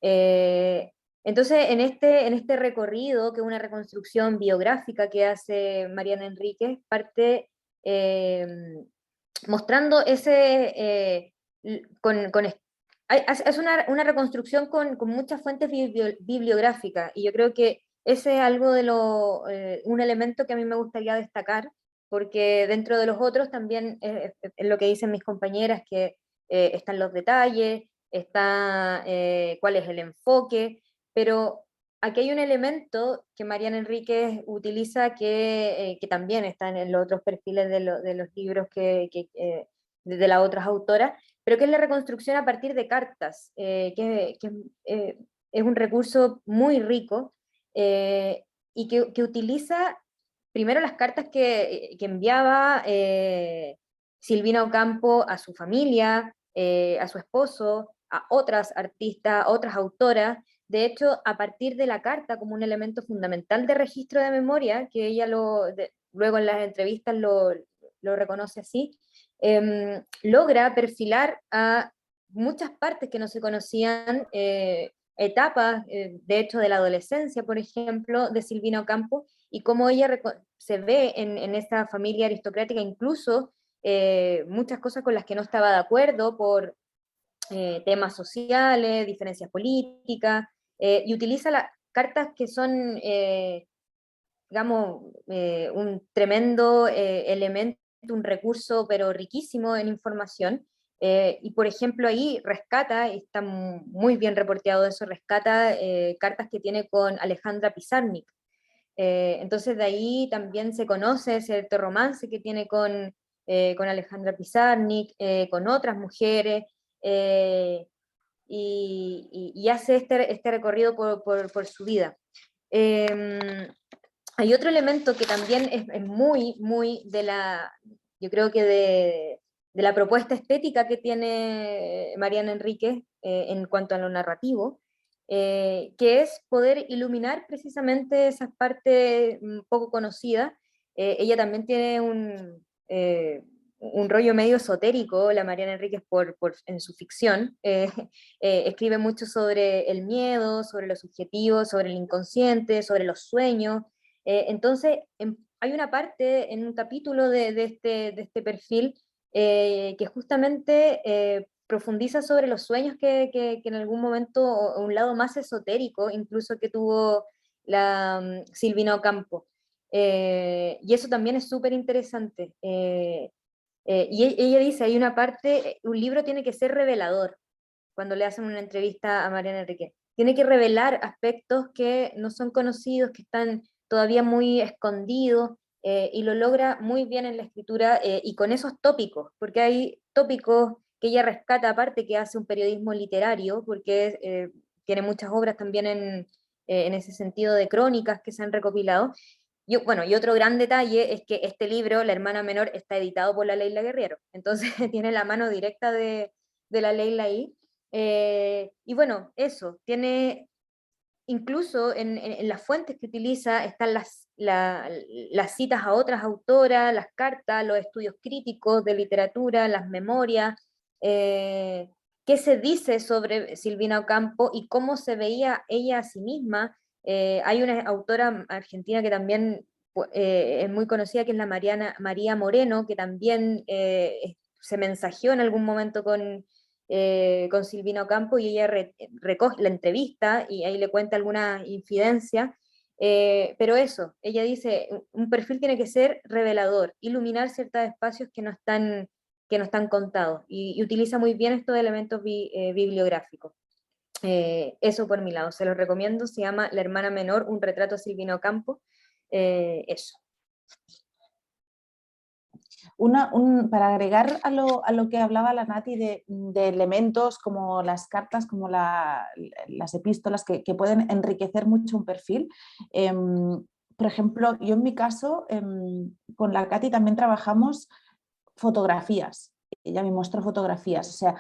Entonces, en este recorrido, que es una reconstrucción biográfica que hace Mariana Enríquez, parte mostrando ese, es una reconstrucción con muchas fuentes bibliográficas, y yo creo que ese es algo un elemento que a mí me gustaría destacar, porque dentro de los otros también es lo que dicen mis compañeras, que están los detalles, está cuál es el enfoque, pero aquí hay un elemento que Mariana Enríquez utiliza que también está en los otros perfiles de los libros de las otras autoras, pero que es la reconstrucción a partir de cartas, es un recurso muy rico, y que utiliza primero las cartas que enviaba Silvina Ocampo a su familia, a su esposo, a otras artistas, a otras autoras. De hecho, a partir de la carta como un elemento fundamental de registro de memoria, que ella luego en las entrevistas lo reconoce así, logra perfilar a muchas partes que no se conocían, etapas, de hecho, de la adolescencia, por ejemplo, de Silvina Ocampo, y cómo ella se ve en esta familia aristocrática, incluso muchas cosas con las que no estaba de acuerdo por temas sociales, diferencias políticas, y utiliza las cartas que son, digamos, un tremendo elemento, un recurso, pero riquísimo en información. Y por ejemplo ahí rescata, y está muy bien reporteado eso, rescata cartas que tiene con Alejandra Pizarnik. Entonces de ahí también se conoce cierto romance que tiene con Alejandra Pizarnik, con otras mujeres, y hace este recorrido por su vida. Hay otro elemento que también es muy, muy yo creo que de la propuesta estética que tiene Mariana Enríquez en cuanto a lo narrativo, que es poder iluminar precisamente esas partes poco conocidas. Ella también tiene un rollo medio esotérico, la Mariana Enríquez, en su ficción. Escribe mucho sobre el miedo, sobre lo subjetivo, sobre el inconsciente, sobre los sueños. Entonces, hay una parte en un capítulo de este perfil que justamente profundiza sobre los sueños que en algún momento, o un lado más esotérico, incluso, que tuvo la Silvina Ocampo. Y eso también es súper interesante. Y ella dice, hay una parte, un libro tiene que ser revelador, cuando le hacen una entrevista a Mariana Enríquez. Tiene que revelar aspectos que no son conocidos, que están todavía muy escondidos, y lo logra muy bien en la escritura, y con esos tópicos, porque hay tópicos que ella rescata, aparte que hace un periodismo literario, porque tiene muchas obras también en ese sentido de crónicas que se han recopilado. Bueno, y otro gran detalle es que este libro, La hermana menor, está editado por la Leila Guerriero, entonces tiene la mano directa de la Leila ahí. Y bueno, eso, tiene, incluso en las fuentes que utiliza están las citas a otras autoras, las cartas, los estudios críticos de literatura, las memorias, qué se dice sobre Silvina Ocampo y cómo se veía ella a sí misma. Hay una autora argentina que también es muy conocida, que es la María Moreno, que también se mensajeó en algún momento con Silvina Ocampo, y ella recoge la entrevista y ahí le cuenta alguna infidencia, pero eso, ella dice, un perfil tiene que ser revelador, iluminar ciertos espacios que no están contados, y utiliza muy bien estos elementos bibliográficos. Eso por mi lado, se los recomiendo, se llama La hermana menor, un retrato a Silvina Ocampo, eso. Para agregar a lo que hablaba la Nati de elementos como las cartas, como las epístolas que pueden enriquecer mucho un perfil. Por ejemplo, yo en mi caso, con la Katy también trabajamos fotografías. Ella me mostró fotografías, o sea,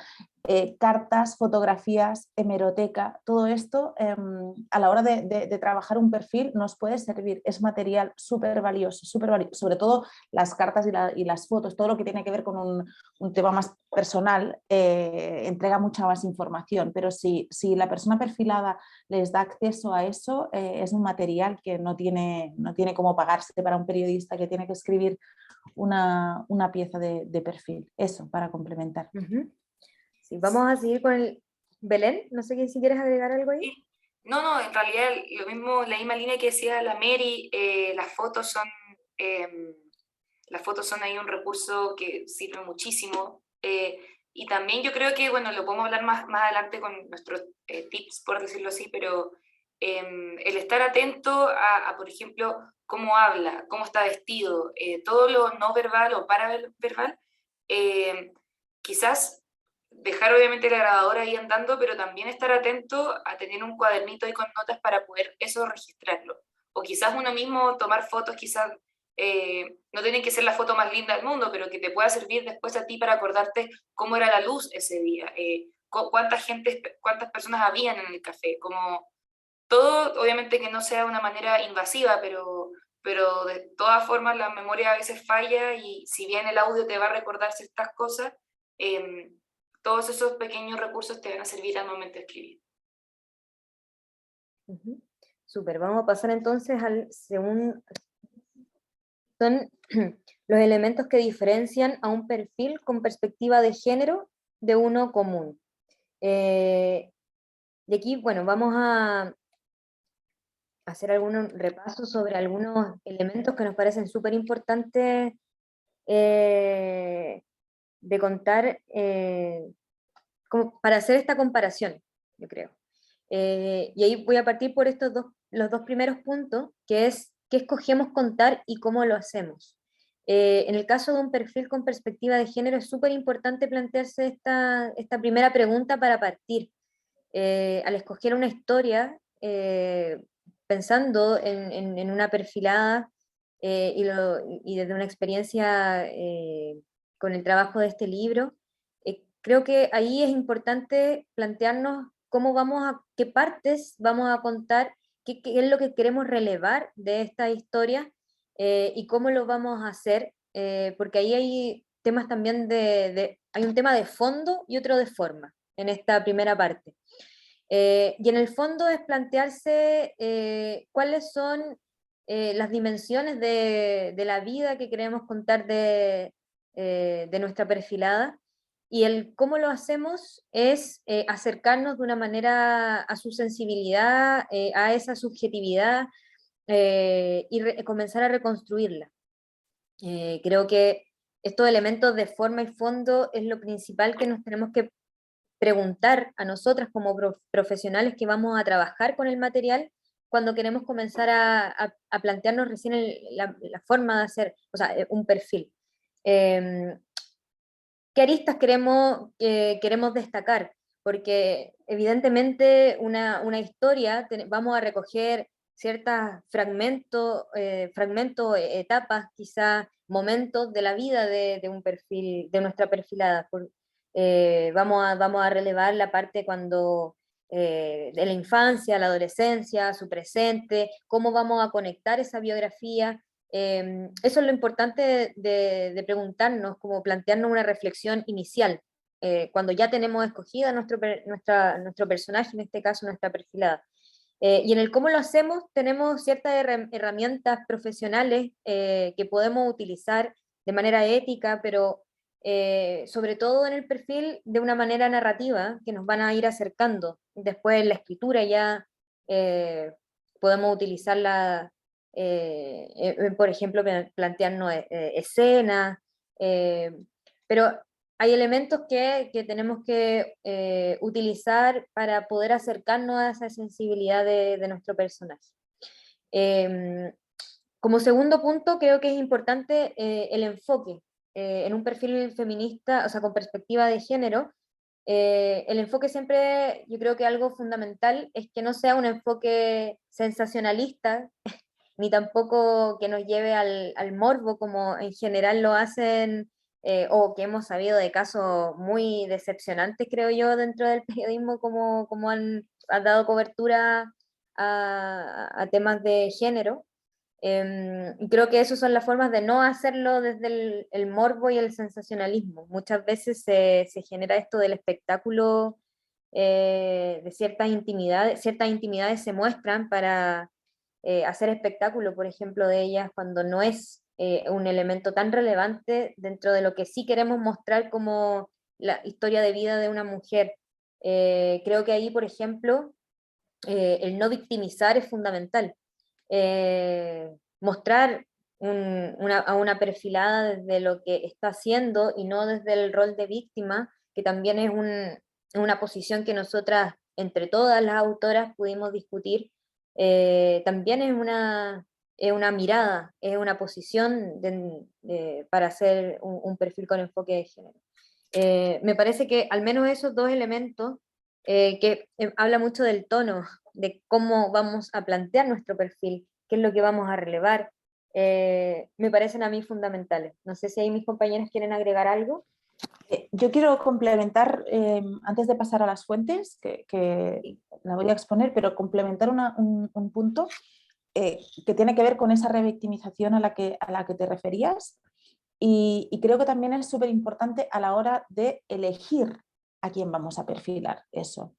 cartas, fotografías, hemeroteca, todo esto a la hora de trabajar un perfil nos puede servir, es material súper valioso, sobre todo las cartas y las fotos, todo lo que tiene que ver con un tema más personal, entrega mucha más información, pero si la persona perfilada les da acceso a eso, es un material que no tiene cómo pagarse para un periodista que tiene que escribir una pieza de perfil. Eso, para complementar. Sí, vamos a seguir con el Belén, no sé si quieres agregar algo ahí. Sí. No, en realidad lo mismo, la misma línea que decía la Mary, las fotos son ahí un recurso que sirve muchísimo, y también yo creo que, bueno, lo podemos hablar más adelante con nuestros tips, por decirlo así, pero el estar atento a, por ejemplo, cómo habla, cómo está vestido, todo lo no verbal o paraverbal, quizás dejar obviamente la grabadora ahí andando, pero también estar atento a tener un cuadernito ahí con notas para poder eso registrarlo. O quizás uno mismo tomar fotos, quizás no tienen que ser la foto más linda del mundo, pero que te pueda servir después a ti para acordarte cómo era la luz ese día, cuántas personas habían en el café, como todo, obviamente que no sea de una manera invasiva, pero de todas formas la memoria a veces falla, y si bien el audio te va a recordar ciertas cosas, todos esos pequeños recursos te van a servir al momento de escribir. Súper, vamos a pasar entonces al segundo. Son los elementos que diferencian a un perfil con perspectiva de género de uno común. Y aquí, bueno, vamos a hacer algunos repasos sobre algunos elementos que nos parecen súper importantes de contar, como para hacer esta comparación, yo creo. Y ahí voy a partir por los dos primeros puntos, que es qué escogemos contar y cómo lo hacemos. En el caso de un perfil con perspectiva de género es súper importante plantearse esta primera pregunta para partir. Al escoger una historia, pensando en una perfilada y desde una experiencia con el trabajo de este libro, creo que ahí es importante plantearnos qué partes vamos a contar, qué es lo que queremos relevar de esta historia y cómo lo vamos a hacer, porque ahí hay temas también hay un tema de fondo y otro de forma en esta primera parte. Y en el fondo es plantearse cuáles son las dimensiones de la vida que queremos contar de nuestra perfilada, y el cómo lo hacemos es acercarnos de una manera a su sensibilidad, a esa subjetividad, y comenzar a reconstruirla. Creo que estos elementos de forma y fondo es lo principal que nos tenemos que preguntar a nosotras como profesionales que vamos a trabajar con el material cuando queremos comenzar a plantearnos recién la forma de hacer, o sea, un perfil. ¿Qué aristas queremos destacar? porque evidentemente una historia, vamos a recoger ciertos fragmentos, etapas, quizá momentos de la vida de un perfil, de nuestra perfilada. Vamos a relevar la parte cuando de la infancia, la adolescencia, su presente, cómo vamos a conectar esa biografía. Eso es lo importante de preguntarnos, como plantearnos una reflexión inicial, cuando ya tenemos escogida nuestro personaje, en este caso nuestra perfilada. Y en el cómo lo hacemos tenemos ciertas herramientas profesionales que podemos utilizar de manera ética, pero sobre todo en el perfil de una manera narrativa que nos van a ir acercando. Después en la escritura ya podemos utilizarla, por ejemplo, plantearnos escenas, pero hay elementos que tenemos que utilizar para poder acercarnos a esa sensibilidad de nuestro personaje. Como segundo punto, creo que es importante el enfoque. En un perfil feminista, o sea, con perspectiva de género, el enfoque siempre, yo creo que algo fundamental es que no sea un enfoque sensacionalista, ni tampoco que nos lleve al morbo, como en general lo hacen, o que hemos sabido de casos muy decepcionantes, creo yo, dentro del periodismo, como han dado cobertura a temas de género. Y creo que esas son las formas de no hacerlo desde el morbo y el sensacionalismo. Muchas veces se genera esto del espectáculo, de ciertas intimidades se muestran para hacer espectáculo, por ejemplo, de ellas, cuando no es un elemento tan relevante dentro de lo que sí queremos mostrar como la historia de vida de una mujer. Creo que ahí, por ejemplo, el no victimizar es fundamental. Mostrar a una perfilada desde lo que está haciendo y no desde el rol de víctima, que también es una posición que nosotras, entre todas las autoras, pudimos discutir. También es una mirada, es una posición para hacer un perfil con enfoque de género. Me parece que al menos esos dos elementos, que habla mucho del tono, de cómo vamos a plantear nuestro perfil, qué es lo que vamos a relevar, me parecen a mí fundamentales. No sé si ahí mis compañeros quieren agregar algo. Yo quiero complementar, antes de pasar a las fuentes, que la voy a exponer, pero complementar un punto que tiene que ver con esa revictimización a la que te referías, y creo que también es súper importante a la hora de elegir a quién vamos a perfilar eso.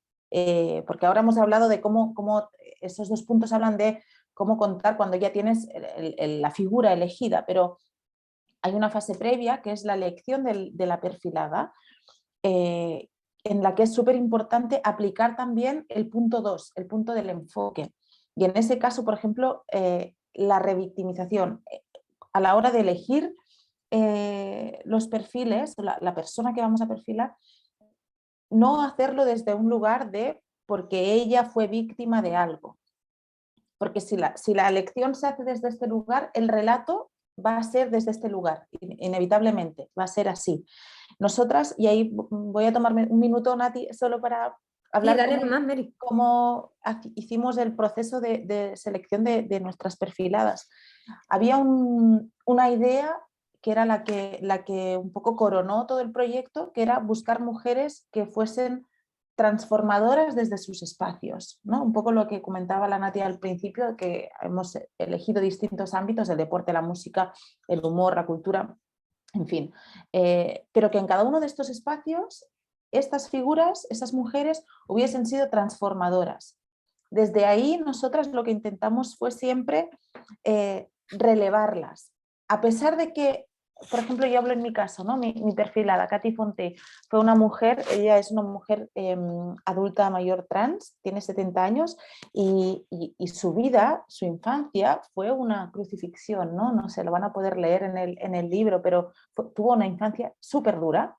Porque ahora hemos hablado de cómo esos dos puntos hablan de cómo contar cuando ya tienes la figura elegida, pero hay una fase previa que es la elección de la perfilada, en la que es súper importante aplicar también el punto 2, el punto del enfoque. Y en ese caso, por ejemplo, la revictimización. A la hora de elegir los perfiles, la persona que vamos a perfilar, no hacerlo desde un lugar de porque ella fue víctima de algo. Porque si la elección se hace desde este lugar, el relato va a ser desde este lugar, inevitablemente, va a ser así. Nosotras, y ahí voy a tomarme un minuto, Nati, solo para hablar cómo hicimos el proceso de selección de nuestras perfiladas. Había una idea que era la que un poco coronó todo el proyecto, que era buscar mujeres que fuesen transformadoras desde sus espacios, ¿no? Un poco lo que comentaba la Nati al principio, que hemos elegido distintos ámbitos, el deporte, la música, el humor, la cultura, en fin, pero que en cada uno de estos espacios estas figuras, esas mujeres hubiesen sido transformadoras. Desde ahí nosotras lo que intentamos fue siempre relevarlas, a pesar de que, por ejemplo, yo hablo en mi caso, ¿no? Mi perfilada, Katy Fonte, fue una mujer, ella es una mujer adulta mayor trans, tiene 70 años y su vida, su infancia fue una crucifixión, ¿no? No se lo van a poder leer en el libro, pero tuvo una infancia súper dura.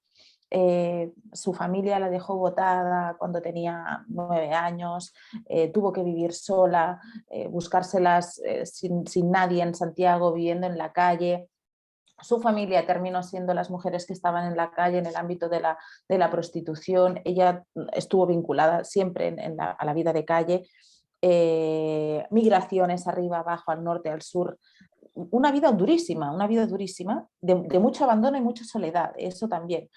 Su familia la dejó botada cuando tenía 9 años, tuvo que vivir sola, buscárselas sin nadie en Santiago, viviendo en la calle. Su familia terminó siendo las mujeres que estaban en la calle, en el ámbito de la prostitución. Ella estuvo vinculada siempre a la vida de calle. Migraciones arriba, abajo, al norte, al sur. Una vida durísima, de mucho abandono y mucha soledad, eso también.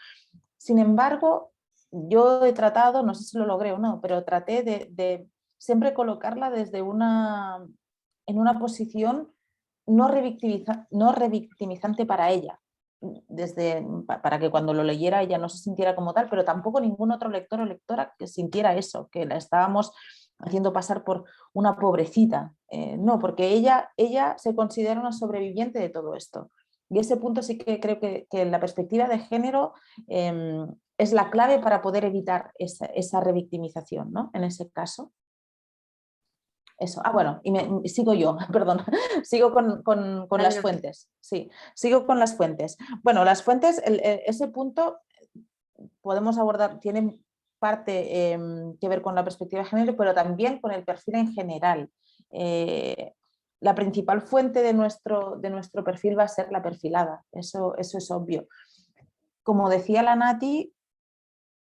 Sin embargo, yo he tratado, no sé si lo logré o no, pero traté de siempre colocarla en una posición no revictimizante para ella, para que cuando lo leyera ella no se sintiera como tal, pero tampoco ningún otro lector o lectora que sintiera eso, que la estábamos haciendo pasar por una pobrecita. No, porque ella se considera una sobreviviente de todo esto. Y ese punto sí que creo que la perspectiva de género es la clave para poder evitar esa revictimización, ¿no? En ese caso. Eso. Bueno, y sigo yo, perdón, sigo con las fuentes. Sí, sigo con las fuentes. Bueno, las fuentes, ese punto podemos abordar, tiene parte que ver con la perspectiva de género, pero también con el perfil en general. La principal fuente de nuestro perfil va a ser la perfilada, eso es obvio. Como decía la Nati,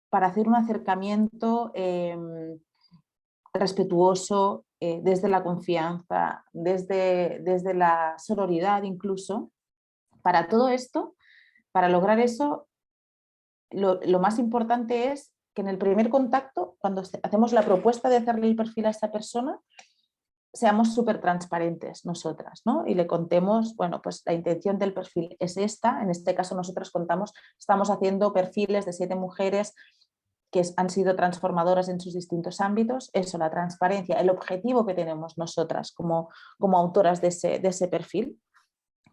para hacer un acercamiento respetuoso, desde la confianza, desde la sororidad incluso, para todo esto, para lograr eso, lo más importante es que en el primer contacto, cuando hacemos la propuesta de hacerle el perfil a esta persona, seamos súper transparentes nosotras, ¿no? Y le contemos, bueno, pues la intención del perfil es esta. En este caso nosotros estamos haciendo perfiles de 7 mujeres que han sido transformadoras en sus distintos ámbitos. Eso, la transparencia, el objetivo que tenemos nosotras como autoras de ese perfil,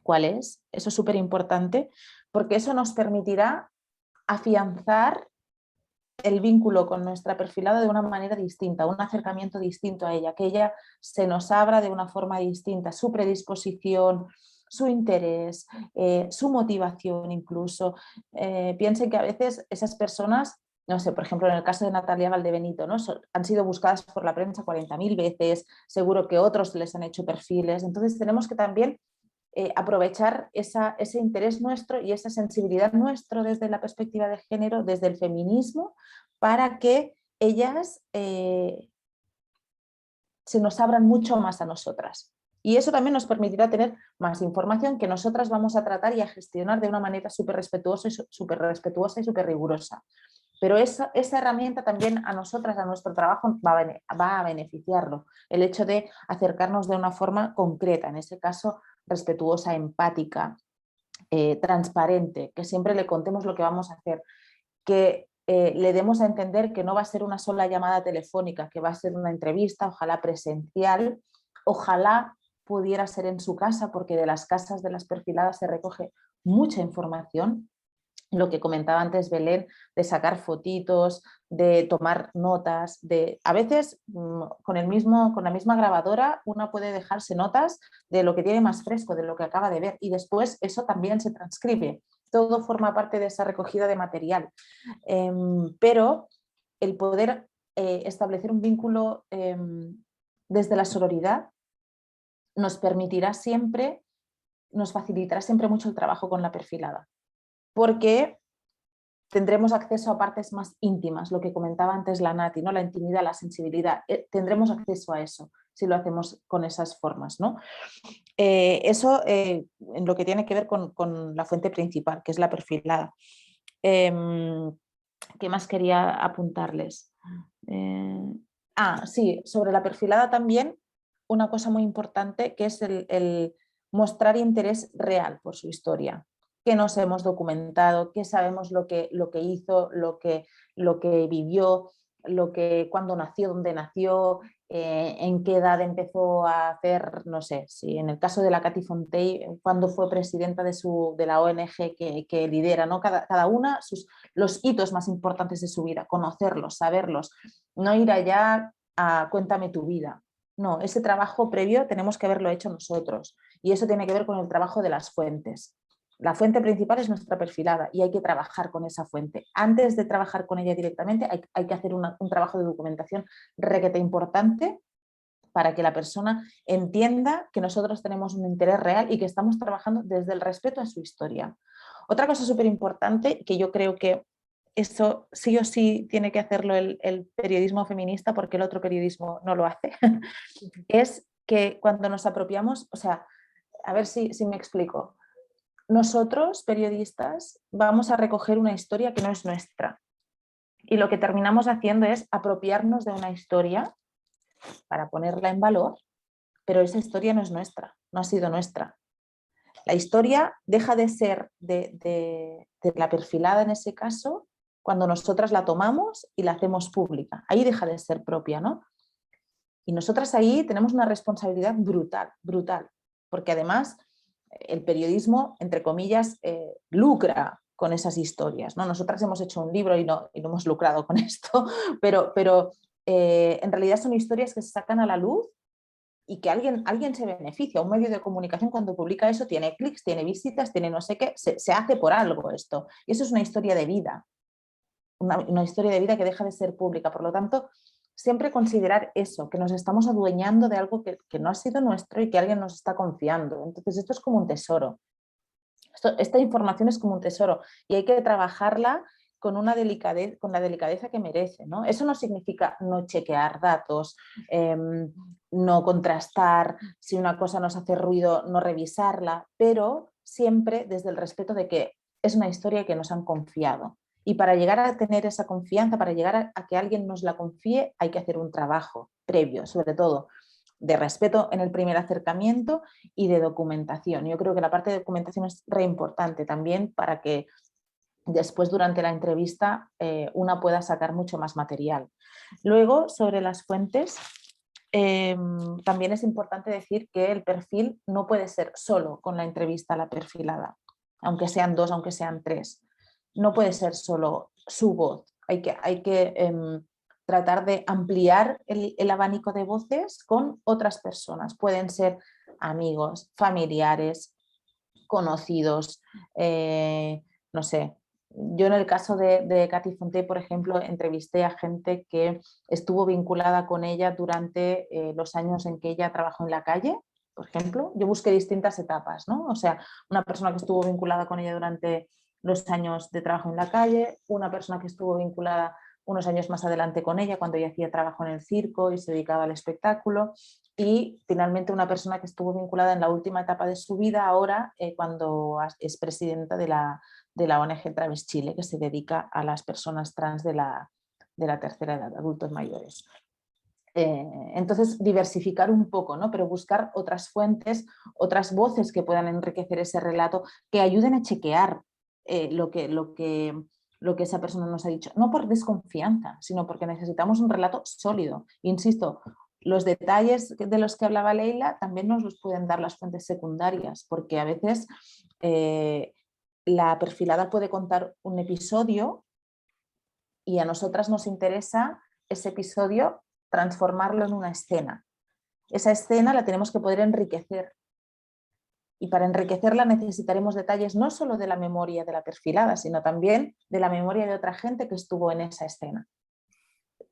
¿cuál es? Eso es súper importante, porque eso nos permitirá afianzar el vínculo con nuestra perfilada de una manera distinta, un acercamiento distinto a ella, que ella se nos abra de una forma distinta, su predisposición, su interés, su motivación incluso. Piensen que a veces esas personas, no sé, por ejemplo en el caso de Natalia Valdebenito, ¿no? Han sido buscadas por la prensa 40.000 veces, seguro que otros les han hecho perfiles, entonces tenemos que también aprovechar ese interés nuestro y esa sensibilidad nuestro desde la perspectiva de género, desde el feminismo, para que ellas se nos abran mucho más a nosotras. Y eso también nos permitirá tener más información que nosotras vamos a tratar y a gestionar de una manera súper respetuosa y súper rigurosa. Pero esa herramienta también a nosotras, a nuestro trabajo, va a beneficiarlo. El hecho de acercarnos de una forma concreta, en ese caso respetuosa, empática, transparente, que siempre le contemos lo que vamos a hacer, que le demos a entender que no va a ser una sola llamada telefónica, que va a ser una entrevista, ojalá presencial, ojalá pudiera ser en su casa, porque de las casas de las perfiladas se recoge mucha información. Lo que comentaba antes Belén, de sacar fotitos, de tomar notas, a veces con la misma grabadora una puede dejarse notas de lo que tiene más fresco, de lo que acaba de ver, y después eso también se transcribe. Todo forma parte de esa recogida de material. Pero el poder establecer un vínculo desde la sororidad nos facilitará siempre mucho el trabajo con la perfilada, porque tendremos acceso a partes más íntimas, lo que comentaba antes la Nati, ¿no? La intimidad, la sensibilidad, tendremos acceso a eso si lo hacemos con esas formas, ¿no? Eso en lo que tiene que ver con la fuente principal, que es la perfilada. ¿Qué más quería apuntarles? Sí, sobre la perfilada también, una cosa muy importante que es el mostrar interés real por su historia, que nos hemos documentado, que sabemos lo que hizo, lo que vivió, cuándo nació, dónde nació, en qué edad empezó a hacer, no sé, si en el caso de la Cathy Fontey, cuándo fue presidenta de la ONG que lidera, ¿no? Cada una los hitos más importantes de su vida, conocerlos, saberlos, no ir allá a cuéntame tu vida. No, ese trabajo previo tenemos que haberlo hecho nosotros y eso tiene que ver con el trabajo de las fuentes. La fuente principal es nuestra perfilada y hay que trabajar con esa fuente. Antes de trabajar con ella directamente hay que hacer un trabajo de documentación requete importante para que la persona entienda que nosotros tenemos un interés real y que estamos trabajando desde el respeto a su historia. Otra cosa súper importante, que yo creo que eso sí o sí tiene que hacerlo el periodismo feminista, porque el otro periodismo no lo hace, es que cuando nos apropiamos, o sea, a ver si me explico. Nosotros, periodistas, vamos a recoger una historia que no es nuestra. Y lo que terminamos haciendo es apropiarnos de una historia para ponerla en valor, pero esa historia no es nuestra, no ha sido nuestra. La historia deja de ser de la perfilada en ese caso cuando nosotras la tomamos y la hacemos pública. Ahí deja de ser propia, ¿no? Y nosotras ahí tenemos una responsabilidad brutal, brutal, porque además el periodismo, entre comillas, lucra con esas historias, ¿no? Nosotras hemos hecho un libro y no hemos lucrado con esto, pero en realidad son historias que se sacan a la luz y que alguien se beneficia. Un medio de comunicación cuando publica eso tiene clics, tiene visitas, tiene no sé qué, se hace por algo esto. Y eso es una historia de vida, una historia de vida que deja de ser pública. Por lo tanto, siempre considerar eso, que nos estamos adueñando de algo que no ha sido nuestro y que alguien nos está confiando. Entonces esto es como un tesoro. Esta información es como un tesoro y hay que trabajarla con la delicadeza que merece, ¿no? Eso no significa no chequear datos, no contrastar, si una cosa nos hace ruido, no revisarla, pero siempre desde el respeto de que es una historia que nos han confiado. Y para llegar a tener esa confianza, para llegar a que alguien nos la confíe, hay que hacer un trabajo previo, sobre todo de respeto en el primer acercamiento y de documentación. Yo creo que la parte de documentación es re importante también para que después durante la entrevista una pueda sacar mucho más material. Luego, sobre las fuentes, también es importante decir que el perfil no puede ser solo con la entrevista a la perfilada, aunque sean 2, aunque sean 3. No puede ser solo su voz. Hay que tratar de ampliar el abanico de voces con otras personas. Pueden ser amigos, familiares, conocidos, no sé. Yo en el caso de Katy Fonté, por ejemplo, entrevisté a gente que estuvo vinculada con ella durante los años en que ella trabajó en la calle, por ejemplo. Yo busqué distintas etapas, ¿no? O sea, una persona que estuvo vinculada con ella durante los años de trabajo en la calle, una persona que estuvo vinculada unos años más adelante con ella cuando ella hacía trabajo en el circo y se dedicaba al espectáculo, y finalmente una persona que estuvo vinculada en la última etapa de su vida ahora cuando es presidenta de la ONG Trans Chile, que se dedica a las personas trans de la tercera edad, adultos mayores. Entonces diversificar un poco, ¿no? Pero buscar otras fuentes, otras voces que puedan enriquecer ese relato, que ayuden a chequear lo que esa persona nos ha dicho, no por desconfianza, sino porque necesitamos un relato sólido. Insisto, los detalles de los que hablaba Leila también nos los pueden dar las fuentes secundarias, porque a veces la perfilada puede contar un episodio y a nosotras nos interesa ese episodio transformarlo en una escena. Esa escena la tenemos que poder enriquecer. Y para enriquecerla necesitaremos detalles no solo de la memoria de la perfilada, sino también de la memoria de otra gente que estuvo en esa escena.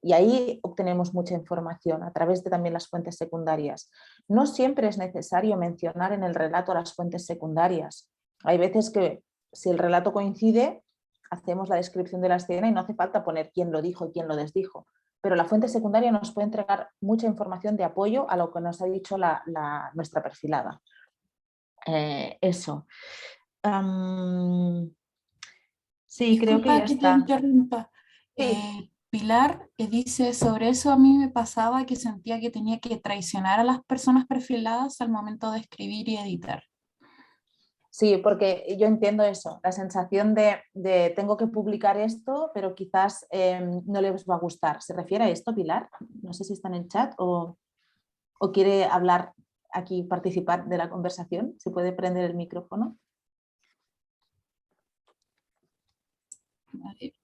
Y ahí obtenemos mucha información a través de también las fuentes secundarias. No siempre es necesario mencionar en el relato las fuentes secundarias. Hay veces que si el relato coincide, hacemos la descripción de la escena y no hace falta poner quién lo dijo y quién lo desdijo. Pero la fuente secundaria nos puede entregar mucha información de apoyo a lo que nos ha dicho nuestra perfilada. Eso. Sí, creo que ya Disculpa que te está. interrumpa. Sí. Pilar dice, sobre eso a mí me pasaba que sentía que tenía que traicionar a las personas perfiladas al momento de escribir y editar. Sí, porque yo entiendo eso, la sensación de tengo que publicar esto, pero quizás no les va a gustar. ¿Se refiere a esto, Pilar? No sé si está en el chat o quiere hablar aquí, participar de la conversación. ¿Se puede prender el micrófono? Vale.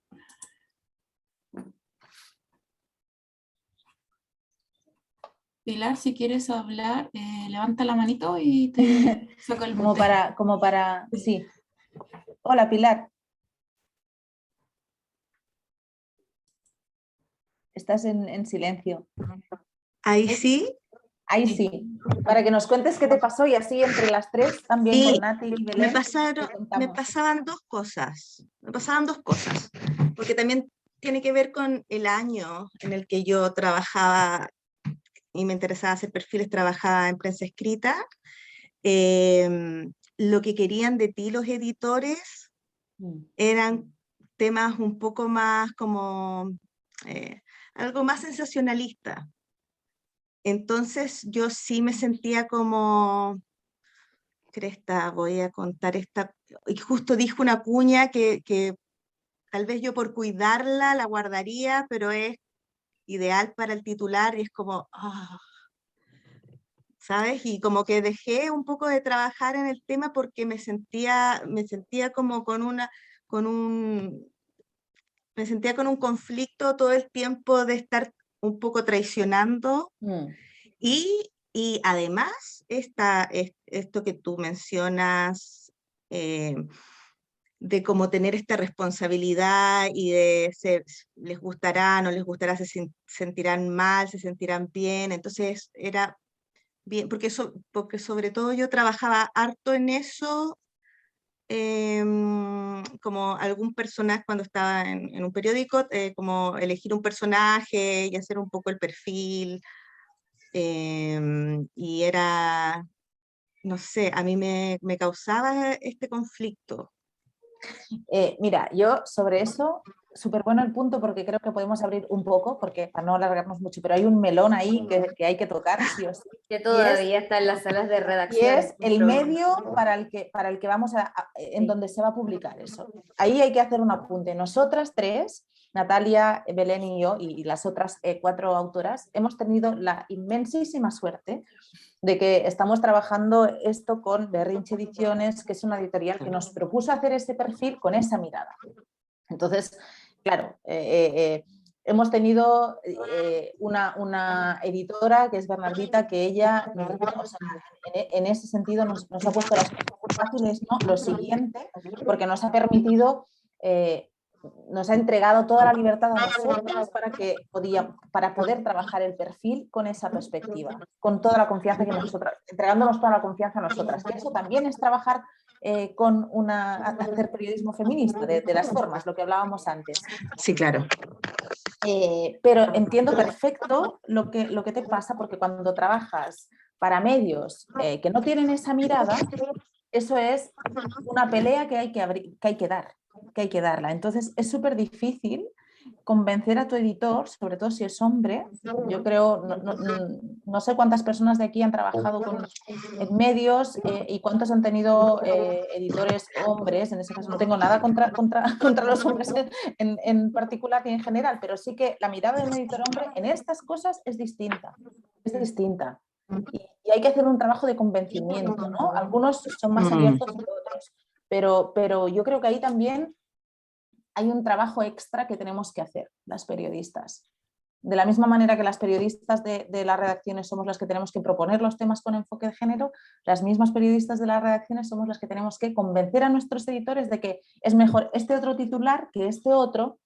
Pilar, si quieres hablar, levanta la manito y te saco el mute. como para, sí. Hola, Pilar. Estás en silencio. Ahí sí. Ahí sí, para que nos cuentes qué te pasó y así entre las tres, también Sí, con Nati y Belén, te me contamos. pasaban dos cosas, porque también tiene que ver con el año en el que yo trabajaba y me interesaba hacer perfiles, trabajaba en prensa escrita. Lo que querían de ti los editores eran temas un poco más como algo más sensacionalista. Entonces yo sí me sentía como, cresta, voy a contar esta, y justo dijo una cuña que tal vez yo por cuidarla la guardaría, pero es ideal para el titular y es como, ¿sabes? Y como que dejé un poco de trabajar en el tema porque me sentía como me sentía con un conflicto todo el tiempo de estar un poco traicionando y además esto que tú mencionas de cómo tener esta responsabilidad y de les gustará, no les gustará, se sentirán mal, se sentirán bien, entonces era bien, porque sobre todo yo trabajaba harto en eso, como algún personaje cuando estaba en un periódico, como elegir un personaje y hacer un poco el perfil, y era, no sé, a mí me causaba este conflicto. Mira, yo sobre eso, súper bueno el punto porque creo que podemos abrir un poco, porque para no alargarnos mucho, pero hay un melón ahí que hay que tocar, sí o sí. Que todavía está en las salas de Y redacción. es el medio para el que vamos en donde se va a publicar eso. Ahí hay que hacer un apunte. Nosotras tres, Natalia, Belén y yo, y las otras 4 autoras, hemos tenido la inmensísima suerte de que estamos trabajando esto con Berrinche Ediciones, que es una editorial que nos propuso hacer ese perfil con esa mirada. Entonces, claro, hemos tenido una editora que es Bernardita, que ella, o sea, en ese sentido nos ha puesto las cosas fáciles, ¿no? Lo siguiente, porque nos ha permitido, nos ha entregado toda la libertad a nosotros para poder trabajar el perfil con esa perspectiva, con toda la confianza que nosotras, entregándonos toda la confianza a nosotras, que eso también es trabajar hacer periodismo feminista, de las formas, lo que hablábamos antes. Sí, claro. Pero entiendo perfecto lo que te pasa, porque cuando trabajas para medios que no tienen esa mirada, eso es una pelea que hay que darla. Entonces es súper difícil convencer a tu editor, sobre todo si es hombre. Yo creo, no sé cuántas personas de aquí han trabajado en medios y cuántos han tenido editores hombres. En ese caso no tengo nada contra los hombres en particular y en general, pero sí que la mirada de un editor hombre en estas cosas es distinta. Es distinta. Y hay que hacer un trabajo de convencimiento, ¿no? Algunos son más abiertos que otros, pero yo creo que ahí también hay un trabajo extra que tenemos que hacer las periodistas. De la misma manera que las periodistas de las redacciones somos las que tenemos que proponer los temas con enfoque de género, las mismas periodistas de las redacciones somos las que tenemos que convencer a nuestros editores de que es mejor este otro titular que este otro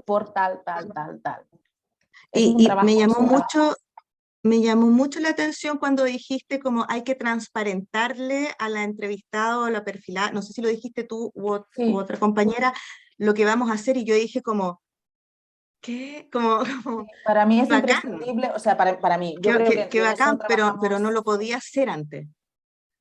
por tal. Y me llamó mucho la atención cuando dijiste como hay que transparentarle a la entrevistada o a la perfilada, no sé si lo dijiste tú u otra compañera, lo que vamos a hacer, y yo dije como, ¿qué? Como para mí es bacán. imprescindible, o sea, para mí, yo creo que Qué bacán, trabajamos... pero no lo podía hacer antes.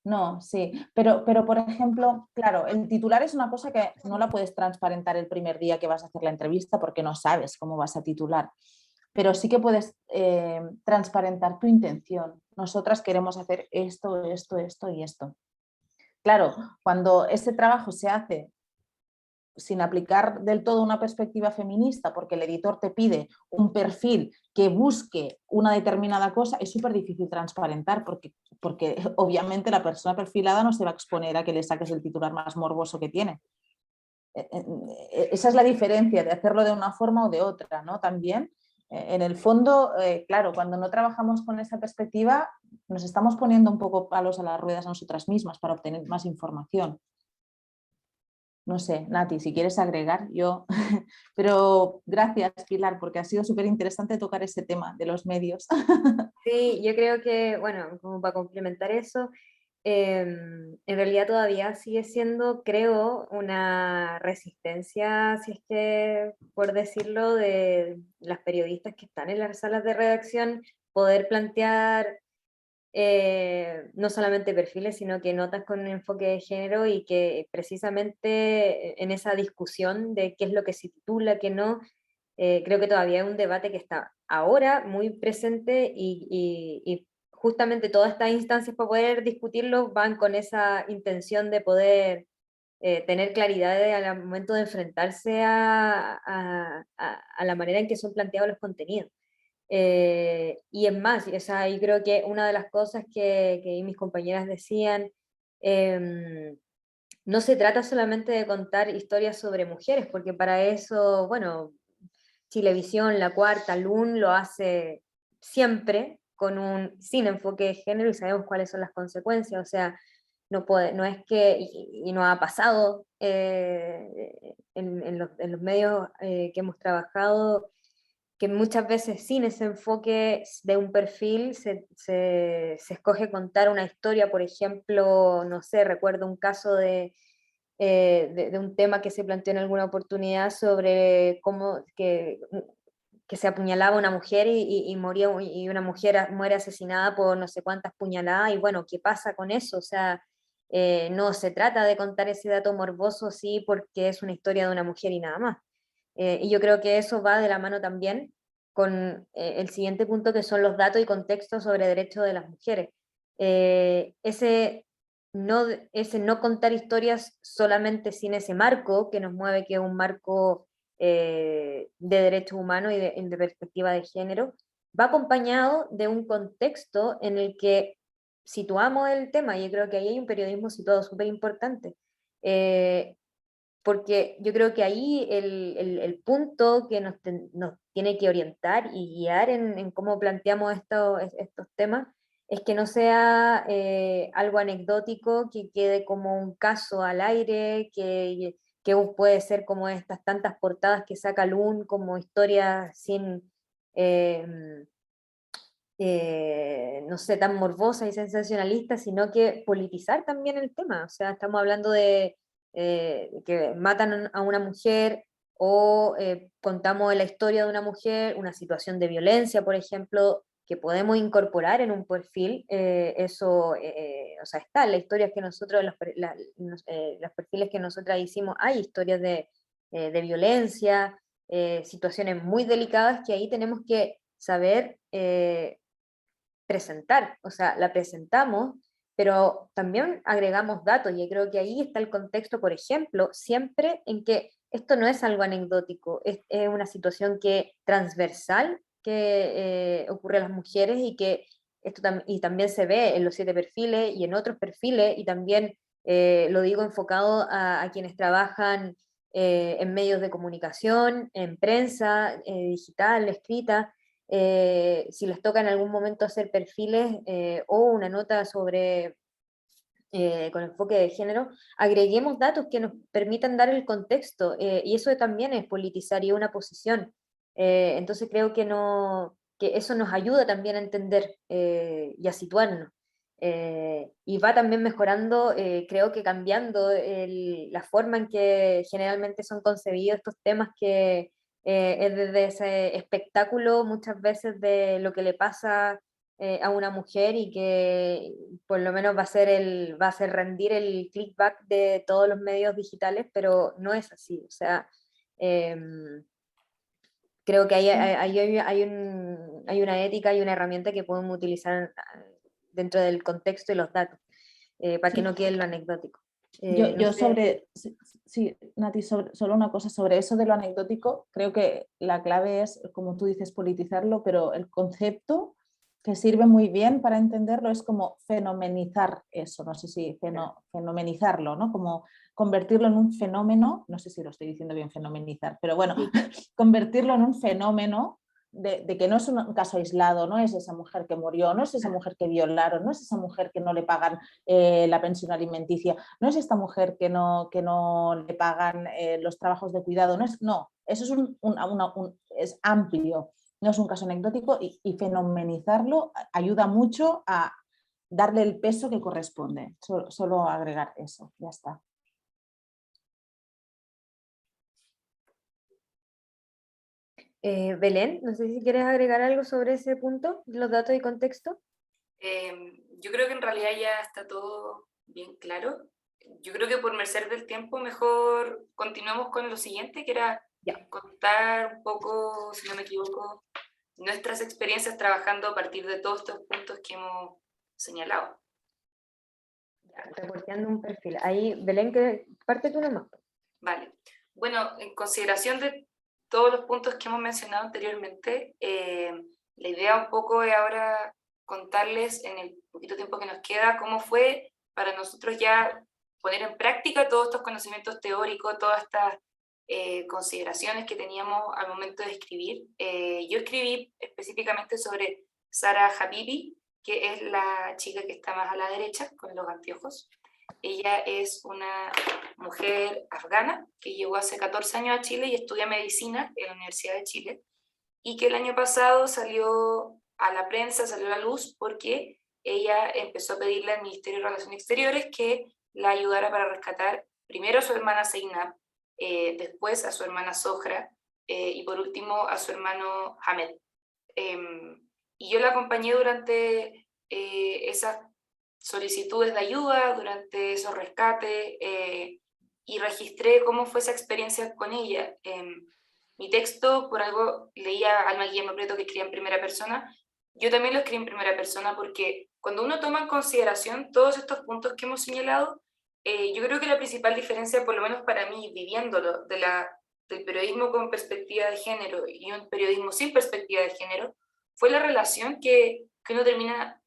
No, sí, pero por ejemplo, claro, el titular es una cosa que no la puedes transparentar el primer día que vas a hacer la entrevista porque no sabes cómo vas a titular, pero sí que puedes transparentar tu intención. Nosotras queremos hacer esto y esto. Claro, cuando ese trabajo se hace sin aplicar del todo una perspectiva feminista, porque el editor te pide un perfil que busque una determinada cosa, es súper difícil transparentar, porque obviamente la persona perfilada no se va a exponer a que le saques el titular más morboso que tiene. Esa es la diferencia de hacerlo de una forma o de otra, ¿no? También, en el fondo, claro, cuando no trabajamos con esa perspectiva, nos estamos poniendo un poco palos a las ruedas a nosotras mismas para obtener más información. No sé, Nati, si quieres agregar, yo. Pero gracias, Pilar, porque ha sido súper interesante tocar ese tema de los medios. Sí, yo creo que, bueno, como para complementar eso, en realidad todavía sigue siendo, creo, una resistencia, si es que, por decirlo, de las periodistas que están en las salas de redacción, poder plantear no solamente perfiles, sino que notas con un enfoque de género y que precisamente en esa discusión de qué es lo que se titula, qué no, creo que todavía hay un debate que está ahora muy presente y justamente todas estas instancias para poder discutirlo van con esa intención de poder tener claridad al momento de enfrentarse a la manera en que son planteados los contenidos. Y es más, o sea, yo creo que una de las cosas que mis compañeras decían, no se trata solamente de contar historias sobre mujeres, porque para eso, bueno, Chilevisión, La Cuarta, LUN lo hace siempre sin enfoque de género y sabemos cuáles son las consecuencias, o sea, no es que, y nos ha pasado en los medios que hemos trabajado, que muchas veces sin ese enfoque de un perfil se escoge contar una historia, por ejemplo, no sé, recuerdo un caso de un tema que se planteó en alguna oportunidad sobre cómo que se apuñalaba una mujer y moría, y una mujer muere asesinada por no sé cuántas puñaladas, y bueno, ¿qué pasa con eso? O sea, no se trata de contar ese dato morboso, sí, porque es una historia de una mujer y nada más. Y yo creo que eso va de la mano también con el siguiente punto, que son los datos y contextos sobre derechos de las mujeres. Ese no contar historias solamente sin ese marco que nos mueve, que es un marco de derechos humanos y de perspectiva de género, va acompañado de un contexto en el que situamos el tema, y yo creo que ahí hay un periodismo situado súper importante. Porque yo creo que ahí el punto que nos tiene que orientar y guiar en cómo planteamos estos temas es que no sea algo anecdótico, que quede como un caso al aire, que puede ser como estas tantas portadas que saca LUN como historias sin, eh, no sé, tan morbosa y sensacionalista, sino que politizar también el tema. O sea, estamos hablando de que matan a una mujer o contamos la historia de una mujer, una situación de violencia, por ejemplo, que podemos incorporar en un perfil, eso, o sea, está en las historias que nosotros, los perfiles que nosotras hicimos, hay historias de violencia, situaciones muy delicadas que ahí tenemos que saber presentar, o sea, la presentamos, pero también agregamos datos, y creo que ahí está el contexto, por ejemplo, siempre en que esto no es algo anecdótico, es una situación que transversal que ocurre a las mujeres y que y también se ve en los 7 perfiles y en otros perfiles, y también lo digo enfocado a quienes trabajan en medios de comunicación, en prensa, digital, escrita, si les toca en algún momento hacer perfiles o una nota sobre con enfoque de género, agreguemos datos que nos permitan dar el contexto, y eso también es politizar y una posición. Entonces creo que, no, que eso nos ayuda también a entender y a situarnos. Y va también mejorando, creo que cambiando la forma en que generalmente son concebidos estos temas, que es desde ese espectáculo muchas veces de lo que le pasa a una mujer, y que por lo menos va a hacer rendir el clickback de todos los medios digitales, pero no es así. O sea, creo que hay una ética y una herramienta que podemos utilizar dentro del contexto y los datos, para que Sí. no quede en lo anecdótico. Yo, No sé. sí, Nati, solo una cosa sobre eso de lo anecdótico. Creo que la clave es, como tú dices, politizarlo, pero el concepto que sirve muy bien para entenderlo es como fenomenizar eso, no sé si fenomenizarlo, ¿no? Como convertirlo en un fenómeno, no sé si lo estoy diciendo bien, fenomenizar, pero bueno, Sí. convertirlo en un fenómeno de que no es un caso aislado, no es esa mujer que murió, no es esa mujer que violaron, no es esa mujer que no le pagan la pensión alimenticia, no es esta mujer que no le pagan los trabajos de cuidado, no, eso es amplio, no es un caso anecdótico y fenomenizarlo ayuda mucho a darle el peso que corresponde. Solo agregar eso, ya está. Belén, no sé si quieres agregar algo sobre ese punto, los datos y contexto. Yo creo que en realidad ya está todo bien claro. Yo creo que por merced del tiempo mejor continuemos con lo siguiente, que era contar un poco, si no me equivoco, nuestras experiencias trabajando a partir de todos estos puntos que hemos señalado. Reporteando un perfil. Ahí, Belén, que parte tú nomás. Vale. Bueno, en consideración de todos los puntos que hemos mencionado anteriormente, la idea un poco es ahora contarles en el poquito tiempo que nos queda cómo fue para nosotros ya poner en práctica todos estos conocimientos teóricos, todas estas consideraciones que teníamos al momento de escribir. Yo escribí específicamente sobre Sara Habibi, que es la chica que está más a la derecha, con los anteojos. Ella es una mujer afgana que llegó hace 14 años a Chile y estudia medicina en la Universidad de Chile, y que el año pasado salió a la prensa, salió a la luz, porque ella empezó a pedirle al Ministerio de Relaciones Exteriores que la ayudara para rescatar primero a su hermana Seinab, después a su hermana Zohra, y por último a su hermano Hamed. Y yo la acompañé durante esas solicitudes de ayuda, durante esos rescates, y registré cómo fue esa experiencia con ella. Mi texto, por algo leía a Alma Guillermo Prieto que escribía en primera persona. Yo también lo escribí en primera persona porque cuando uno toma en consideración todos estos puntos que hemos señalado, yo creo que la principal diferencia, por lo menos para mí, viviéndolo, del periodismo con perspectiva de género y un periodismo sin perspectiva de género, fue la relación que uno termina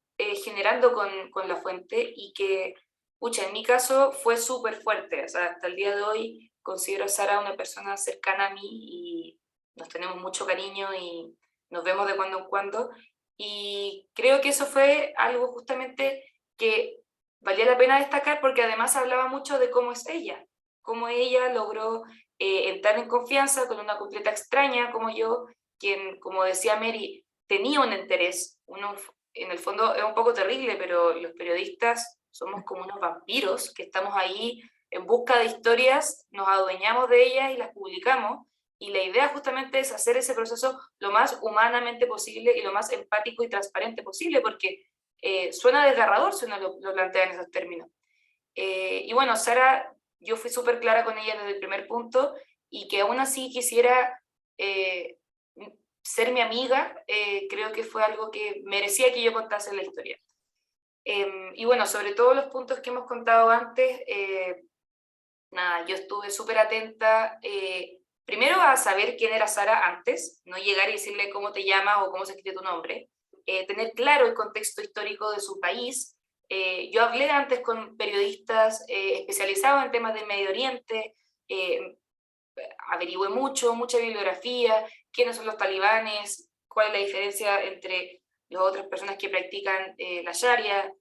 generando con la fuente, y que, pucha, en mi caso fue súper fuerte. O sea, hasta el día de hoy considero a Sara una persona cercana a mí y nos tenemos mucho cariño y nos vemos de cuando en cuando. Y creo que eso fue algo justamente que valía la pena destacar, porque además hablaba mucho de cómo es ella, cómo ella logró entrar en confianza con una completa extraña como yo, quien, como decía Mary, tenía un interés. Uno, en el fondo es un poco terrible, pero los periodistas somos como unos vampiros que estamos ahí en busca de historias, nos adueñamos de ellas y las publicamos, y la idea justamente es hacer ese proceso lo más humanamente posible y lo más empático y transparente posible, porque suena desgarrador si uno lo plantea en esos términos. Y bueno, Sara, yo fui súper clara con ella desde el primer punto, y que aún así quisiera ser mi amiga, creo que fue algo que merecía que yo contase la historia. Y bueno, sobre todos los puntos que hemos contado antes, nada, yo estuve súper atenta, primero a saber quién era Sara antes, no llegar y decirle cómo te llamas o cómo se escribe tu nombre, tener claro el contexto histórico de su país. Yo hablé antes con periodistas especializados en temas del Medio Oriente, averigüé mucha bibliografía, quiénes son los talibanes, cuál es la diferencia entre las otras personas que practican la Sharia.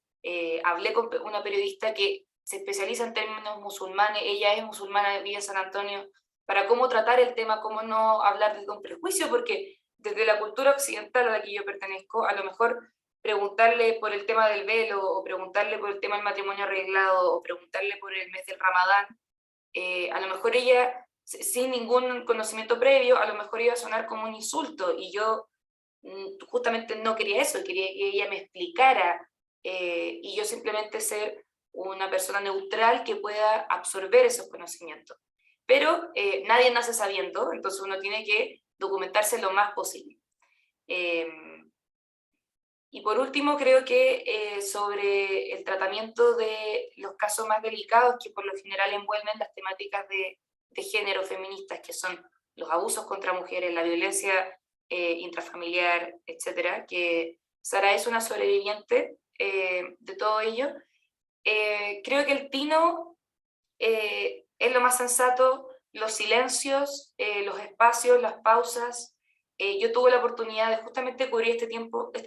Hablé con una periodista que se especializa en términos musulmanes, ella es musulmana, vive en San Antonio, para cómo tratar el tema, cómo no hablar desde un prejuicio, porque desde la cultura occidental a la que yo pertenezco, a lo mejor preguntarle por el tema del velo, o preguntarle por el tema del matrimonio arreglado, o preguntarle por el mes del Ramadán, a lo mejor ella, sin ningún conocimiento previo, a lo mejor iba a sonar como un insulto, y yo justamente no quería eso, quería que ella me explicara, y yo simplemente ser una persona neutral que pueda absorber esos conocimientos. Pero nadie nace sabiendo, entonces uno tiene que documentarse lo más posible. Y por último, creo que sobre el tratamiento de los casos más delicados, que por lo general envuelven las temáticas de género feministas, que son los abusos contra mujeres, la violencia intrafamiliar, etcétera, que Sara es una sobreviviente de todo ello. Creo que el tino es lo más sensato, los silencios, los espacios, las pausas, yo tuve la oportunidad de justamente cubrir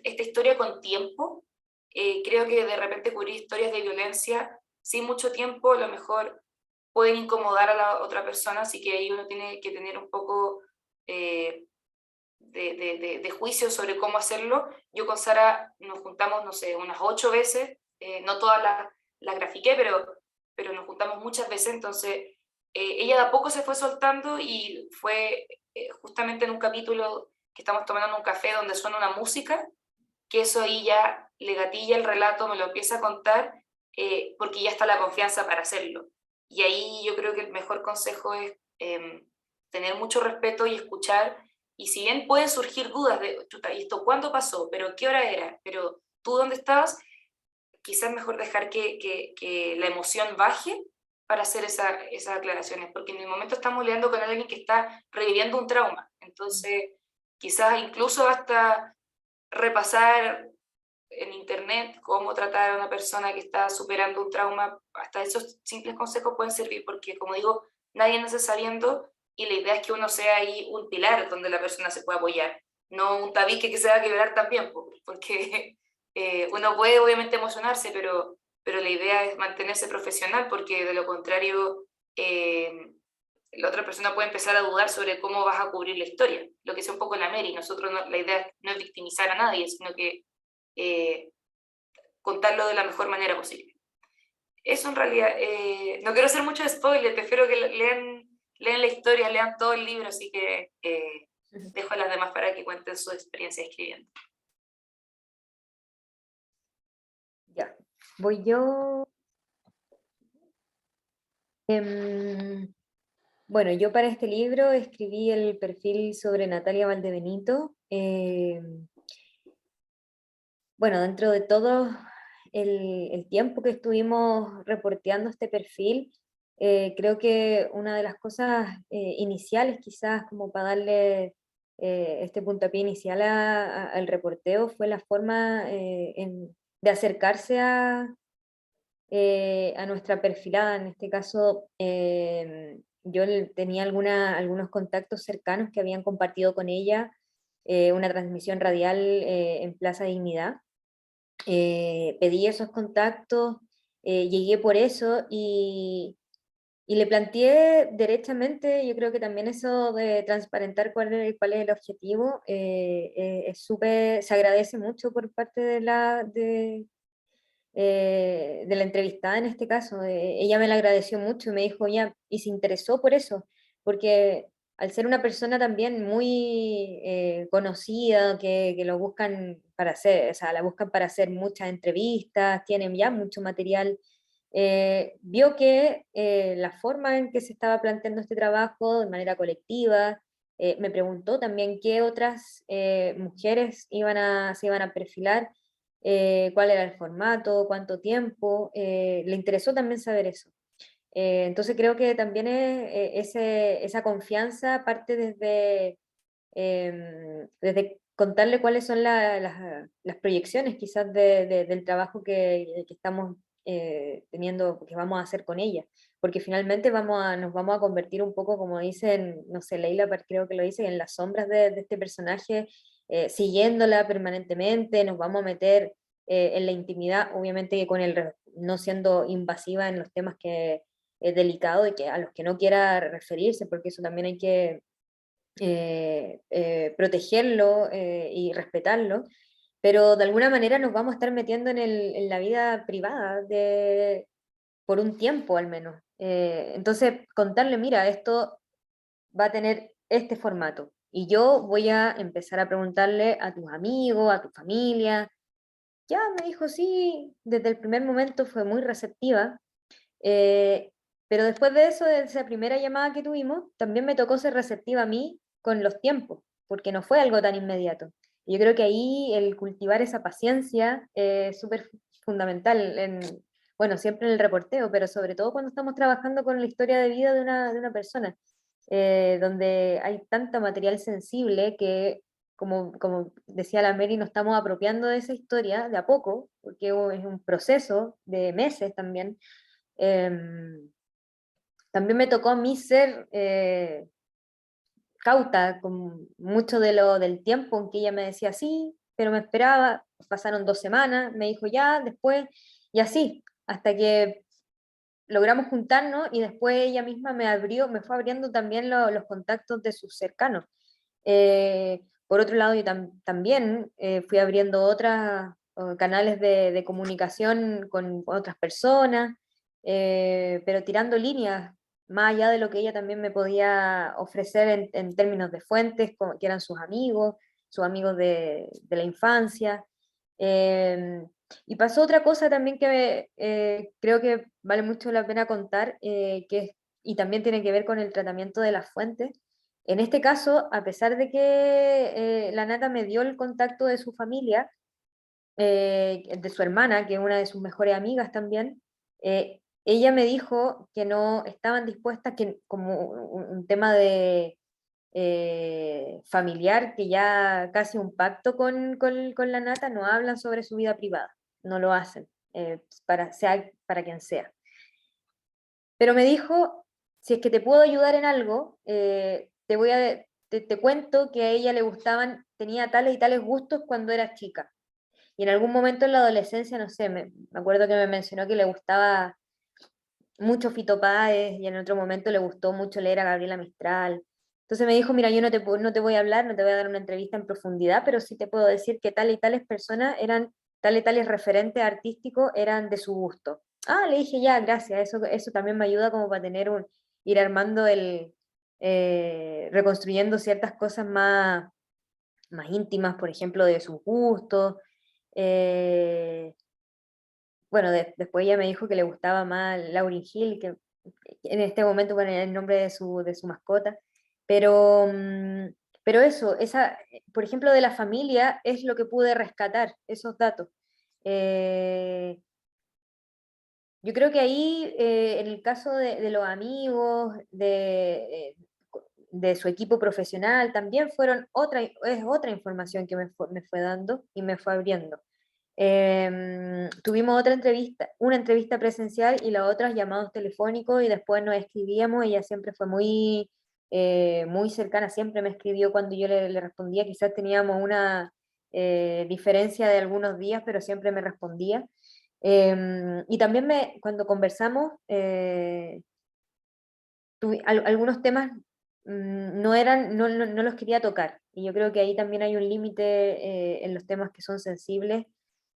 esta historia con tiempo. Creo que de repente cubrir historias de violencia sin mucho tiempo a lo mejor pueden incomodar a la otra persona, así que ahí uno tiene que tener un poco de juicio sobre cómo hacerlo. Yo con Sara nos juntamos, no sé, unas 8 veces, no todas las grafiqué, pero nos juntamos muchas veces, entonces ella de a poco se fue soltando y fue justamente en un capítulo que estamos tomando en un café donde suena una música, que eso ahí ya le gatilla el relato, me lo empieza a contar, porque ya está la confianza para hacerlo. Y ahí yo creo que el mejor consejo es tener mucho respeto y escuchar, y si bien pueden surgir dudas de, chuta, ¿y esto cuándo pasó? ¿Pero qué hora era? ¿Pero tú dónde estabas? Quizás mejor dejar que la emoción baje para hacer esas aclaraciones, porque en el momento estamos lidiando con alguien que está reviviendo un trauma, entonces quizás incluso hasta repasar en internet cómo tratar a una persona que está superando un trauma, hasta esos simples consejos pueden servir, porque como digo, nadie nace sabiendo, y la idea es que uno sea ahí un pilar donde la persona se pueda apoyar, no un tabique que se va a quebrar también, porque uno puede obviamente emocionarse, pero la idea es mantenerse profesional, porque de lo contrario la otra persona puede empezar a dudar sobre cómo vas a cubrir la historia, lo que sea un poco la Mary. Nosotros la idea no es victimizar a nadie, sino que contarlo de la mejor manera posible. Eso en realidad, no quiero hacer mucho spoiler, prefiero que lean la historia, lean todo el libro, así que dejo a las demás para que cuenten su experiencia escribiendo. Ya, voy yo. Bueno, yo para este libro escribí el perfil sobre Natalia Valdebenito. Bueno, dentro de todo el tiempo que estuvimos reporteando este perfil, creo que una de las cosas iniciales, quizás como para darle este puntapié inicial al reporteo, fue la forma de acercarse a nuestra perfilada. En este caso, yo tenía algunos contactos cercanos que habían compartido con ella una transmisión radial en Plaza Dignidad. Pedí esos contactos, llegué por eso y le planteé derechamente. Yo creo que también eso de transparentar cuál es el objetivo es se agradece mucho por parte de la entrevistada en este caso. Ella me la agradeció mucho y me dijo, ya, y se interesó por eso, porque al ser una persona también muy conocida, que lo buscan para hacer, o sea, la buscan para hacer muchas entrevistas, tienen ya mucho material, vio que la forma en que se estaba planteando este trabajo de manera colectiva, me preguntó también qué otras mujeres se iban a perfilar, cuál era el formato, cuánto tiempo, le interesó también saber eso. Entonces creo que también esa confianza parte desde contarle cuáles son las proyecciones quizás del trabajo que estamos teniendo, que vamos a hacer con ella, porque finalmente nos vamos a convertir un poco, como dicen, no sé, Leila creo que lo dice, en las sombras de este personaje, siguiéndola permanentemente, nos vamos a meter en la intimidad, obviamente que no siendo invasiva en los temas que es delicado y que a los que no quiera referirse, porque eso también hay que protegerlo y respetarlo, pero de alguna manera nos vamos a estar metiendo en la vida privada por un tiempo al menos. Entonces, contarle, mira, esto va a tener este formato, y yo voy a empezar a preguntarle a tus amigos, a tu familia. Ya me dijo sí, desde el primer momento fue muy receptiva. eh, pero después de eso, de esa primera llamada que tuvimos, también me tocó ser receptiva a mí con los tiempos, porque no fue algo tan inmediato. Y yo creo que ahí el cultivar esa paciencia es súper fundamental, bueno, siempre en el reporteo, pero sobre todo cuando estamos trabajando con la historia de vida de una persona, donde hay tanto material sensible que, como decía la Mary, nos estamos apropiando de esa historia de a poco, porque es un proceso de meses también. También me tocó a mí ser cauta con mucho del tiempo en que ella me decía sí, pero me esperaba, pasaron 2 semanas, me dijo ya, después, y así, hasta que logramos juntarnos y después ella misma me fue abriendo también los contactos de sus cercanos. Por otro lado, yo también fui abriendo otros canales de comunicación con otras personas, pero tirando líneas más allá de lo que ella también me podía ofrecer en términos de fuentes, que eran sus amigos de la infancia. Y pasó otra cosa también que creo que vale mucho la pena contar, y también tiene que ver con el tratamiento de las fuentes. En este caso, a pesar de que la Nata me dio el contacto de su familia, de su hermana, que es una de sus mejores amigas también, ella me dijo que no estaban dispuestas, que como un tema de familiar, que ya casi un pacto con la Nata, no hablan sobre su vida privada, no lo hacen, sea para quien sea. Pero me dijo, si es que te puedo ayudar en algo, te cuento que a ella le gustaban, tenía tales y tales gustos cuando era chica. Y en algún momento en la adolescencia, no sé, me acuerdo que me mencionó que le gustaba mucho Fito Páez y en otro momento le gustó mucho leer a Gabriela Mistral. Entonces me dijo, mira, yo no te voy a hablar, no te voy a dar una entrevista en profundidad, pero sí te puedo decir que tal y tales personas eran, tales y tales referentes artísticos eran de su gusto. Ah, le dije, ya, gracias, eso también me ayuda como para ir armando reconstruyendo ciertas cosas más íntimas, por ejemplo, de sus gustos. Bueno, después ella me dijo que le gustaba más Lauryn Hill, que en este momento bueno, era el nombre de su mascota, pero eso, por ejemplo, de la familia es lo que pude rescatar, esos datos. Eh, yo creo que ahí, en el caso de los amigos, de su equipo profesional, también es otra información que me fue dando y me fue abriendo. Tuvimos una entrevista presencial y la otra llamados telefónicos y después nos escribíamos. Ella siempre fue muy cercana, siempre me escribió cuando yo le respondía. Quizás teníamos una diferencia de algunos días, pero siempre me respondía. Y también cuando conversamos, algunos temas no los quería tocar. Y yo creo que ahí también hay un límite en los temas que son sensibles,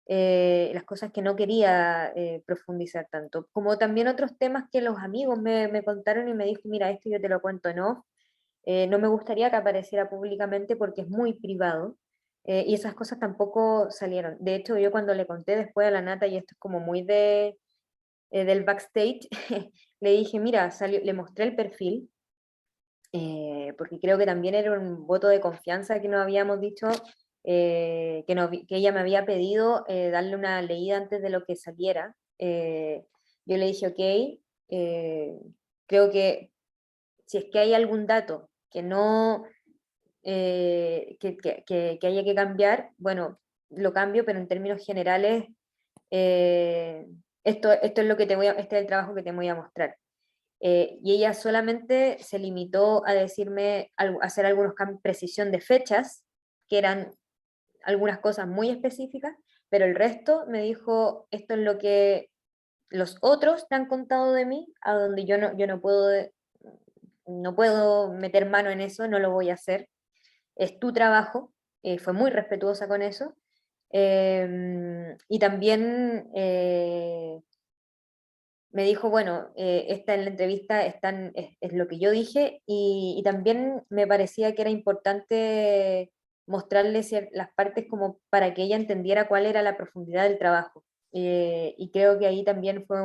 las cosas que no quería profundizar tanto. Como también otros temas que los amigos me contaron y me dijo, mira, esto yo te lo cuento, ¿no? No me gustaría que apareciera públicamente porque es muy privado. Y esas cosas tampoco salieron. De hecho, yo cuando le conté después a la Nata, y esto es como muy del backstage, le dije, mira, le mostré el perfil, porque creo que también era un voto de confianza que nos habíamos dicho, que ella me había pedido darle una leída antes de lo que saliera. Yo le dije, ok, creo que si es que hay algún dato que no, que haya que cambiar, bueno, lo cambio, pero en términos generales, eh, esto es lo que este es el trabajo que te voy a mostrar. Y ella solamente se limitó a decirme, a hacer algunos cambios, precisión de fechas, que eran algunas cosas muy específicas, pero el resto me dijo, esto es lo que los otros te han contado de mí, a donde yo no puedo meter mano en eso, no lo voy a hacer, es tu trabajo. Fue muy respetuosa con eso. Y también me dijo, bueno, esta en la entrevista es lo que yo dije, y también me parecía que era importante mostrarle las partes como para que ella entendiera cuál era la profundidad del trabajo. Y creo que ahí también fue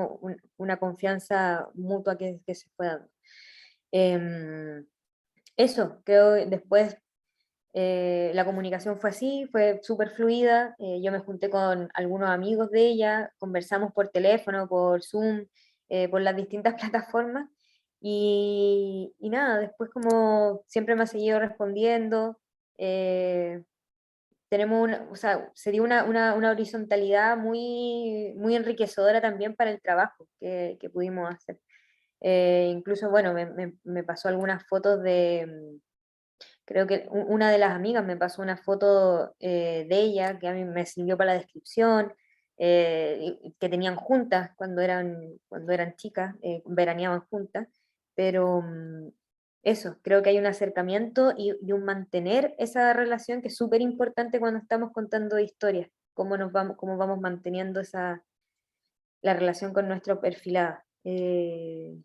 una confianza mutua que se fue dando. Em, Eso, creo que después la comunicación fue así, fue súper fluida. Yo me junté con algunos amigos de ella, conversamos por teléfono, por Zoom, por las distintas plataformas. Y nada, después como siempre me ha seguido respondiendo. Tenemos o sea, se dio una horizontalidad muy enriquecedora también para el trabajo que pudimos hacer. Incluso, bueno, me pasó algunas fotos Creo que una de las amigas me pasó una foto de ella que a mí me sirvió para la descripción, que tenían juntas cuando eran chicas, veraneaban juntas, pero eso, creo que hay un acercamiento y un mantener esa relación que es súper importante cuando estamos contando historias, cómo vamos manteniendo la relación con nuestro perfilado. Eso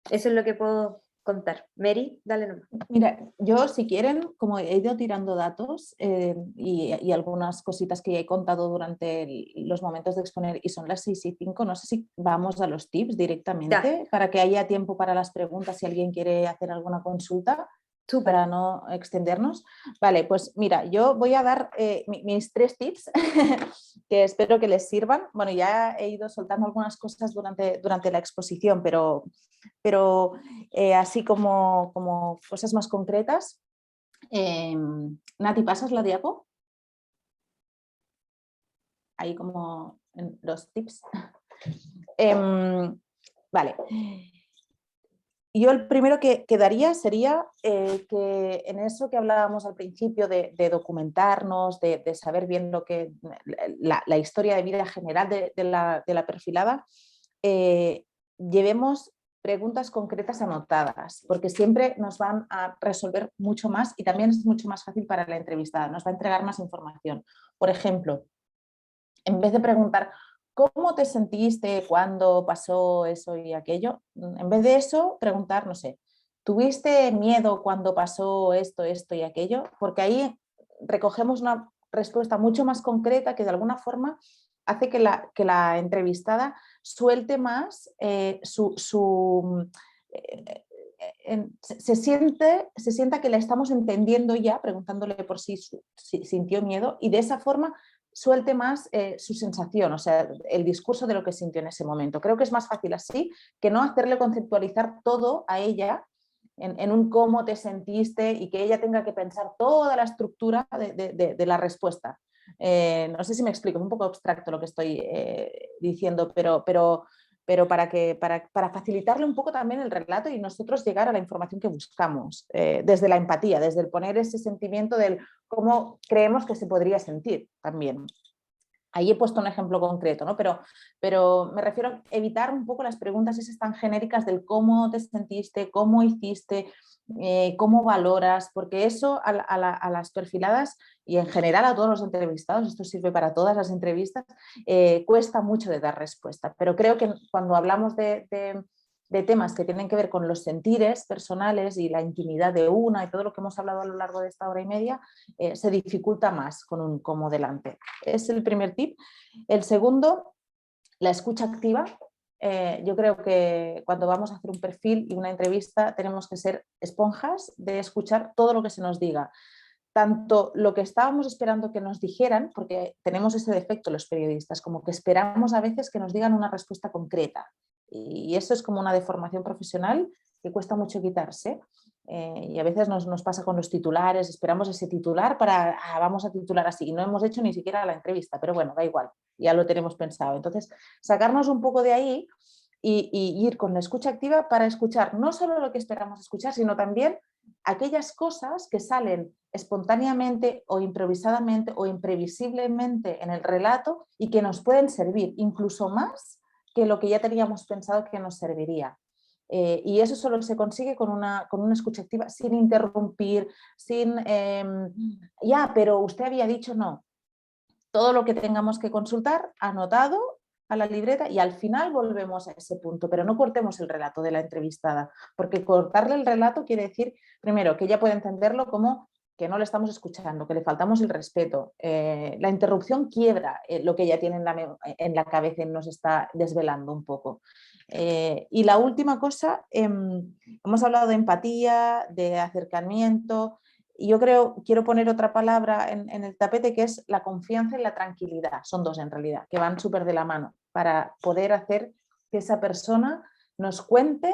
es lo que puedo contar. Mary, dale nomás. Mira, yo si quieren, como he ido tirando datos y algunas cositas que he contado durante los momentos de exponer y son las 6:05, no sé si vamos a los tips directamente para que haya tiempo para las preguntas si alguien quiere hacer alguna consulta. Para no extendernos. Vale, pues mira, yo voy a dar mis 3 tips que espero que les sirvan. Bueno, ya he ido soltando algunas cosas durante la exposición, pero así como cosas más concretas. Nati, ¿pasas la diapo? Ahí como en los tips. Vale. Yo el primero que daría sería que en eso que hablábamos al principio de documentarnos, de saber bien la historia de vida general de la perfilada, llevemos preguntas concretas anotadas, porque siempre nos van a resolver mucho más y también es mucho más fácil para la entrevistada, nos va a entregar más información. Por ejemplo, en vez de preguntar ¿cómo te sentiste cuando pasó eso y aquello? En vez de eso, preguntar, no sé, ¿tuviste miedo cuando pasó esto y aquello? Porque ahí recogemos una respuesta mucho más concreta que de alguna forma hace que la entrevistada suelte más se sienta que la estamos entendiendo ya, preguntándole por si sintió miedo y de esa forma suelte más su sensación, o sea, el discurso de lo que sintió en ese momento. Creo que es más fácil así que no hacerle conceptualizar todo a ella en un cómo te sentiste y que ella tenga que pensar toda la estructura de la respuesta. No sé si me explico, es un poco abstracto lo que estoy diciendo, pero para facilitarle un poco también el relato y nosotros llegar a la información que buscamos, desde la empatía, desde el poner ese sentimiento del cómo creemos que se podría sentir también. Ahí he puesto un ejemplo concreto, ¿no? Pero me refiero a evitar un poco las preguntas esas tan genéricas del cómo te sentiste, cómo hiciste, cómo valoras, porque eso a las perfiladas y en general a todos los entrevistados, esto sirve para todas las entrevistas, cuesta mucho de dar respuesta. Pero creo que cuando hablamos de temas que tienen que ver con los sentires personales y la intimidad de una y todo lo que hemos hablado a lo largo de esta hora y media, se dificulta más con un cómo delante. Es el primer tip. El segundo, la escucha activa. Yo creo que cuando vamos a hacer un perfil y una entrevista tenemos que ser esponjas de escuchar todo lo que se nos diga. Tanto lo que estábamos esperando que nos dijeran, porque tenemos ese defecto los periodistas, como que esperamos a veces que nos digan una respuesta concreta. Y eso es como una deformación profesional que cuesta mucho quitarse. Y a veces nos pasa con los titulares, esperamos ese titular vamos a titular así, y no hemos hecho ni siquiera la entrevista, pero bueno, da igual, ya lo tenemos pensado. Entonces, sacarnos un poco de ahí y ir con la escucha activa para escuchar no solo lo que esperamos escuchar, sino también aquellas cosas que salen espontáneamente o improvisadamente o imprevisiblemente en el relato y que nos pueden servir incluso más que lo que ya teníamos pensado que nos serviría. Y eso solo se consigue con una escucha activa, sin interrumpir, sin pero usted había dicho no. Todo lo que tengamos que consultar, anotado a la libreta y al final volvemos a ese punto, pero no cortemos el relato de la entrevistada, porque cortarle el relato quiere decir, primero, que ella puede entenderlo como que no le estamos escuchando, que le faltamos el respeto. La interrupción quiebra lo que ella tiene en la cabeza y nos está desvelando un poco. Y la última cosa, hemos hablado de empatía, de acercamiento, y yo quiero poner otra palabra en el tapete que es la confianza y la tranquilidad. Son dos en realidad, que van súper de la mano para poder hacer que esa persona nos cuente,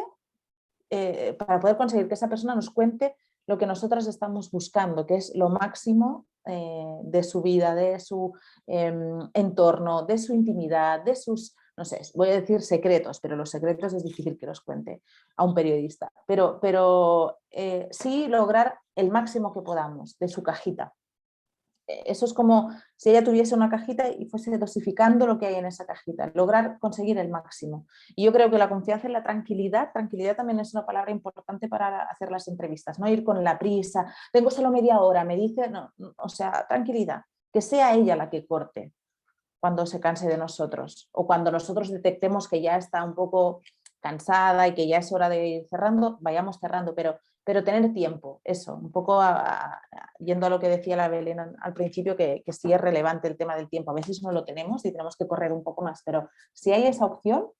para poder conseguir que esa persona nos cuente lo que nosotras estamos buscando, que es lo máximo de su vida, de su entorno, de su intimidad, de sus no sé, voy a decir secretos, pero los secretos es difícil que los cuente a un periodista, pero sí lograr el máximo que podamos de su cajita. Eso es como si ella tuviese una cajita y fuese dosificando lo que hay en esa cajita, lograr conseguir el máximo. Y yo creo que la confianza en la tranquilidad también es una palabra importante para hacer las entrevistas, no ir con la prisa, tengo solo media hora, me dice, no, o sea, tranquilidad, que sea ella la que corte cuando se canse de nosotros o cuando nosotros detectemos que ya está un poco cansada y que ya es hora de ir cerrando, vayamos cerrando, pero tener tiempo, eso, un poco yendo a lo que decía la Belén al principio, que sí es relevante el tema del tiempo, a veces no lo tenemos y tenemos que correr un poco más, pero si hay esa opción,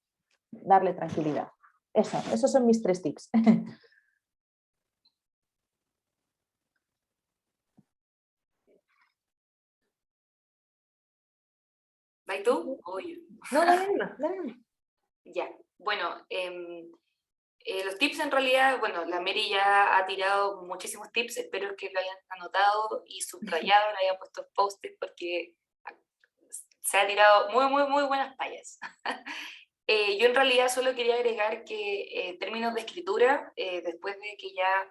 darle tranquilidad. Esos son mis 3 tips. ¿Vas tú? O yo. No, dale nomás, dale nomás. Ya, bueno, los tips en realidad, bueno, la Mary ya ha tirado muchísimos tips, espero que lo hayan anotado y subrayado, le hayan puesto post-it porque se ha tirado muy buenas tallas. Yo en realidad solo quería agregar que términos de escritura, después de que ya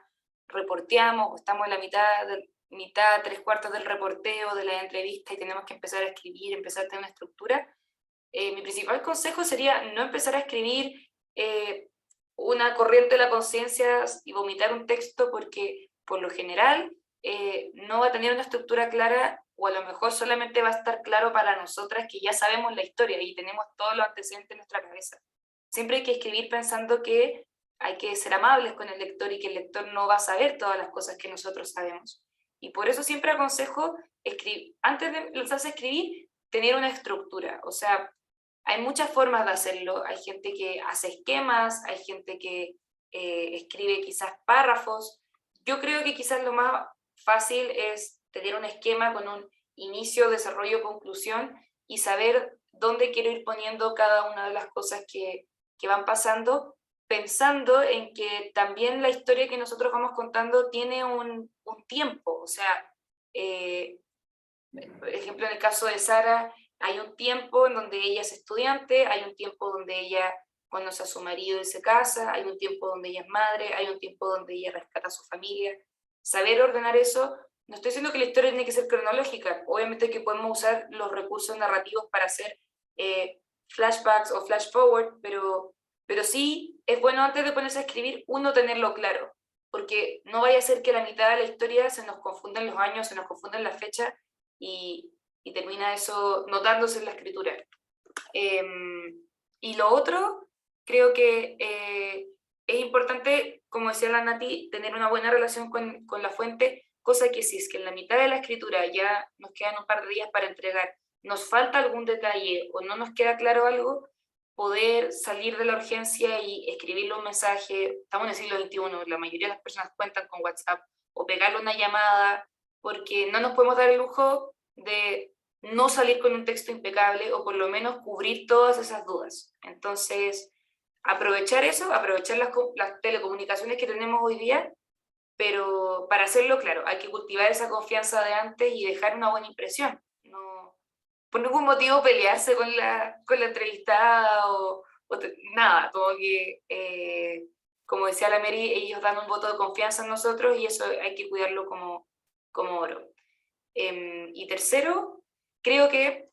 reporteamos, estamos en la mitad, 3/4 del reporteo, de la entrevista y tenemos que empezar a escribir, empezar a tener una estructura, mi principal consejo sería no empezar a escribir una corriente de la conciencia y vomitar un texto porque por lo general no va a tener una estructura clara o a lo mejor solamente va a estar claro para nosotras que ya sabemos la historia y tenemos todos los antecedentes en nuestra cabeza. Siempre hay que escribir pensando que hay que ser amables con el lector y que el lector no va a saber todas las cosas que nosotros sabemos. Y por eso siempre aconsejo, antes de lanzarse a escribir, tener una estructura. O sea, hay muchas formas de hacerlo. Hay gente que hace esquemas, hay gente que escribe quizás párrafos. Yo creo que quizás lo más fácil es tener un esquema con un inicio, desarrollo, conclusión y saber dónde quiero ir poniendo cada una de las cosas que van pasando, pensando en que también la historia que nosotros vamos contando tiene un tiempo. O sea, por ejemplo, en el caso de Sara, hay un tiempo en donde ella es estudiante, hay un tiempo donde ella conoce a su marido y se casa, hay un tiempo donde ella es madre, hay un tiempo donde ella rescata a su familia. Saber ordenar eso, no estoy diciendo que la historia tiene que ser cronológica, obviamente que podemos usar los recursos narrativos para hacer flashbacks o flash forward, pero sí es bueno antes de ponerse a escribir, uno tenerlo claro, porque no vaya a ser que a la mitad de la historia se nos confunden los años, se nos confunden las fechas, y termina eso notándose en la escritura. Y lo otro, creo que es importante, como decía la Nati, tener una buena relación con la fuente, cosa que si es que en la mitad de la escritura ya nos quedan un par de días para entregar, nos falta algún detalle o no nos queda claro algo, poder salir de la urgencia y escribirle un mensaje. Estamos en el siglo XXI, la mayoría de las personas cuentan con WhatsApp, o pegarle una llamada, porque no nos podemos dar el lujo de no salir con un texto impecable o por lo menos cubrir todas esas dudas. Entonces, aprovechar eso, aprovechar las telecomunicaciones que tenemos hoy día, pero para hacerlo, claro, hay que cultivar esa confianza de antes y dejar una buena impresión. No, por ningún motivo pelearse con la entrevistada nada, como que, como decía la Mary, ellos dan un voto de confianza en nosotros y eso hay que cuidarlo como oro. Y tercero, creo que,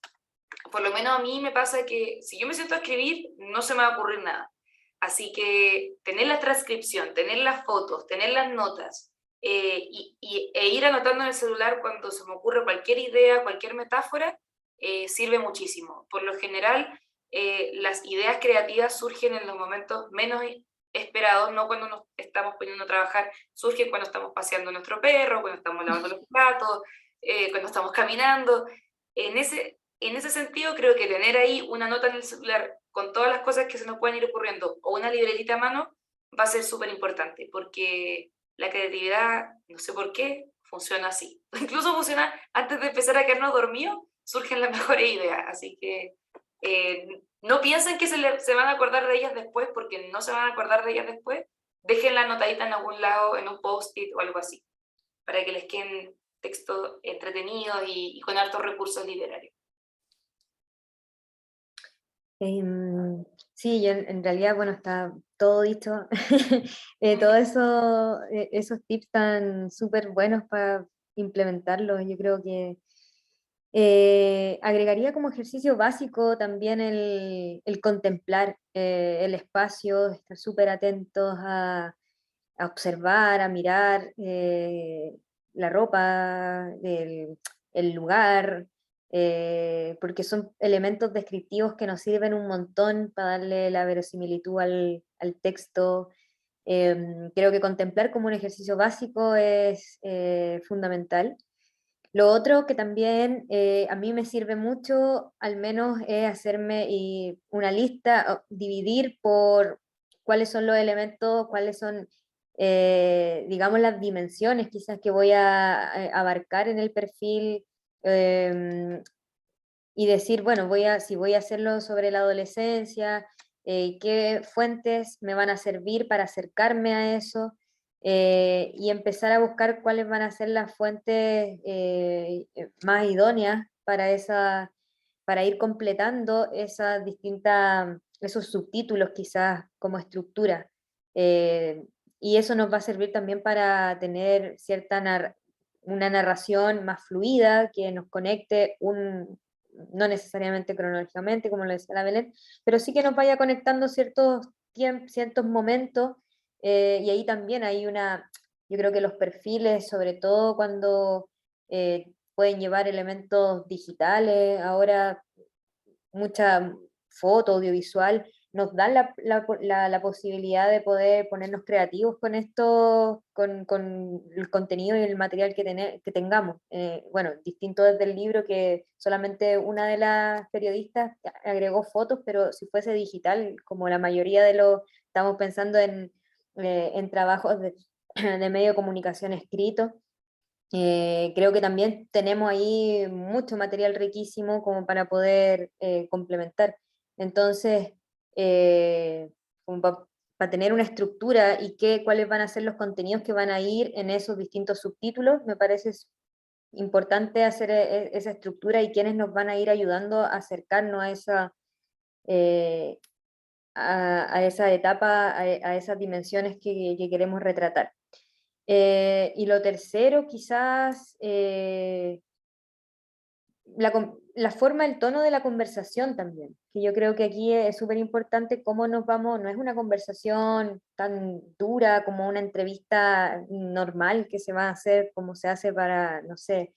por lo menos a mí me pasa que si yo me siento a escribir, no se me va a ocurrir nada. Así que tener la transcripción, tener las fotos, tener las notas e ir anotando en el celular cuando se me ocurre cualquier idea, cualquier metáfora, sirve muchísimo. Por lo general, las ideas creativas surgen en los momentos menos esperados, no cuando nos estamos poniendo a trabajar, surgen cuando estamos paseando a nuestro perro, cuando estamos lavando los platos, cuando estamos caminando. En ese sentido, creo que tener ahí una nota en el celular con todas las cosas que se nos pueden ir ocurriendo o una libretita a mano va a ser súper importante, porque la creatividad, no sé por qué, funciona así. Incluso funciona antes de empezar a quedarnos dormidos, surgen las mejores ideas. Así que no piensen que se van a acordar de ellas después, porque no se van a acordar de ellas después. Dejen la notadita en algún lado, en un post-it o algo así, para que les queden textos entretenidos y con hartos recursos literarios. Sí, yo en realidad, bueno, está todo dicho. Todos eso, esos tips están súper buenos para implementarlos. Yo creo que agregaría como ejercicio básico también el contemplar el espacio, estar súper atentos a observar, a mirar la ropa, el lugar, porque son elementos descriptivos que nos sirven un montón para darle la verosimilitud al texto. Creo que contemplar como un ejercicio básico es fundamental. Lo otro que también a mí me sirve mucho, al menos, es hacerme una lista, o dividir por cuáles son los elementos, cuáles son, digamos, las dimensiones quizás que voy a abarcar en el perfil, y decir, bueno, si voy a hacerlo sobre la adolescencia, qué fuentes me van a servir para acercarme a eso, y empezar a buscar cuáles van a ser las fuentes más idóneas para ir completando esos subtítulos quizás como estructura. Eh, y eso nos va a servir también para tener una narración más fluida, que nos conecte no necesariamente cronológicamente, como lo decía la Belén, pero sí que nos vaya conectando ciertos momentos, y ahí también yo creo que los perfiles, sobre todo cuando pueden llevar elementos digitales, ahora mucha foto, audiovisual, nos dan la posibilidad de poder ponernos creativos con esto, con el contenido y el material que tengamos. Bueno, distinto desde el libro, que solamente una de las periodistas agregó fotos, pero si fuese digital, como la mayoría estamos pensando en trabajos de medio de comunicación escrito. Creo que también tenemos ahí mucho material riquísimo como para poder complementar. Entonces, como para tener una estructura y cuáles van a ser los contenidos que van a ir en esos distintos subtítulos, me parece importante hacer esa estructura y quiénes nos van a ir ayudando a acercarnos eh, a esa etapa, a esas dimensiones que queremos retratar. Y lo tercero, quizás, la forma, el tono de la conversación también, que yo creo que aquí es súper importante cómo nos vamos, no es una conversación tan dura como una entrevista normal que se va a hacer como se hace para, no sé,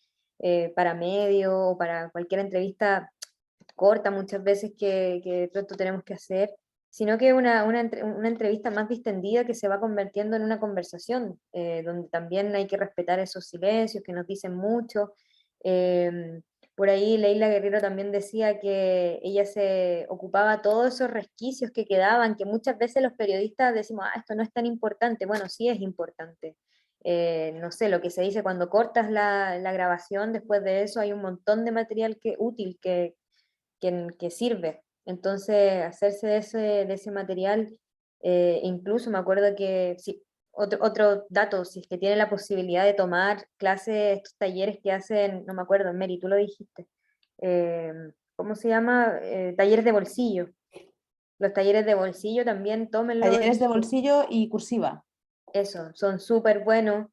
para medio o para cualquier entrevista corta muchas veces que de pronto tenemos que hacer, sino que una entrevista más distendida que se va convirtiendo en una conversación, donde también hay que respetar esos silencios que nos dicen mucho. Eh, por ahí Leila Guerrero también decía que ella se ocupaba todos esos resquicios que quedaban, que muchas veces los periodistas decimos, esto no es tan importante. Bueno, sí es importante. No sé, lo que se dice cuando cortas la grabación, después de eso hay un montón de material útil que sirve. Entonces, hacerse de ese material, incluso me acuerdo que, sí, otro dato, si es que tienen la posibilidad de tomar clases, estos talleres que hacen, no me acuerdo, Mary, tú lo dijiste, eh, ¿cómo se llama? Talleres de bolsillo. Los talleres de bolsillo también tómenlo. Talleres de bolsillo y cursiva. Eso, son súper buenos.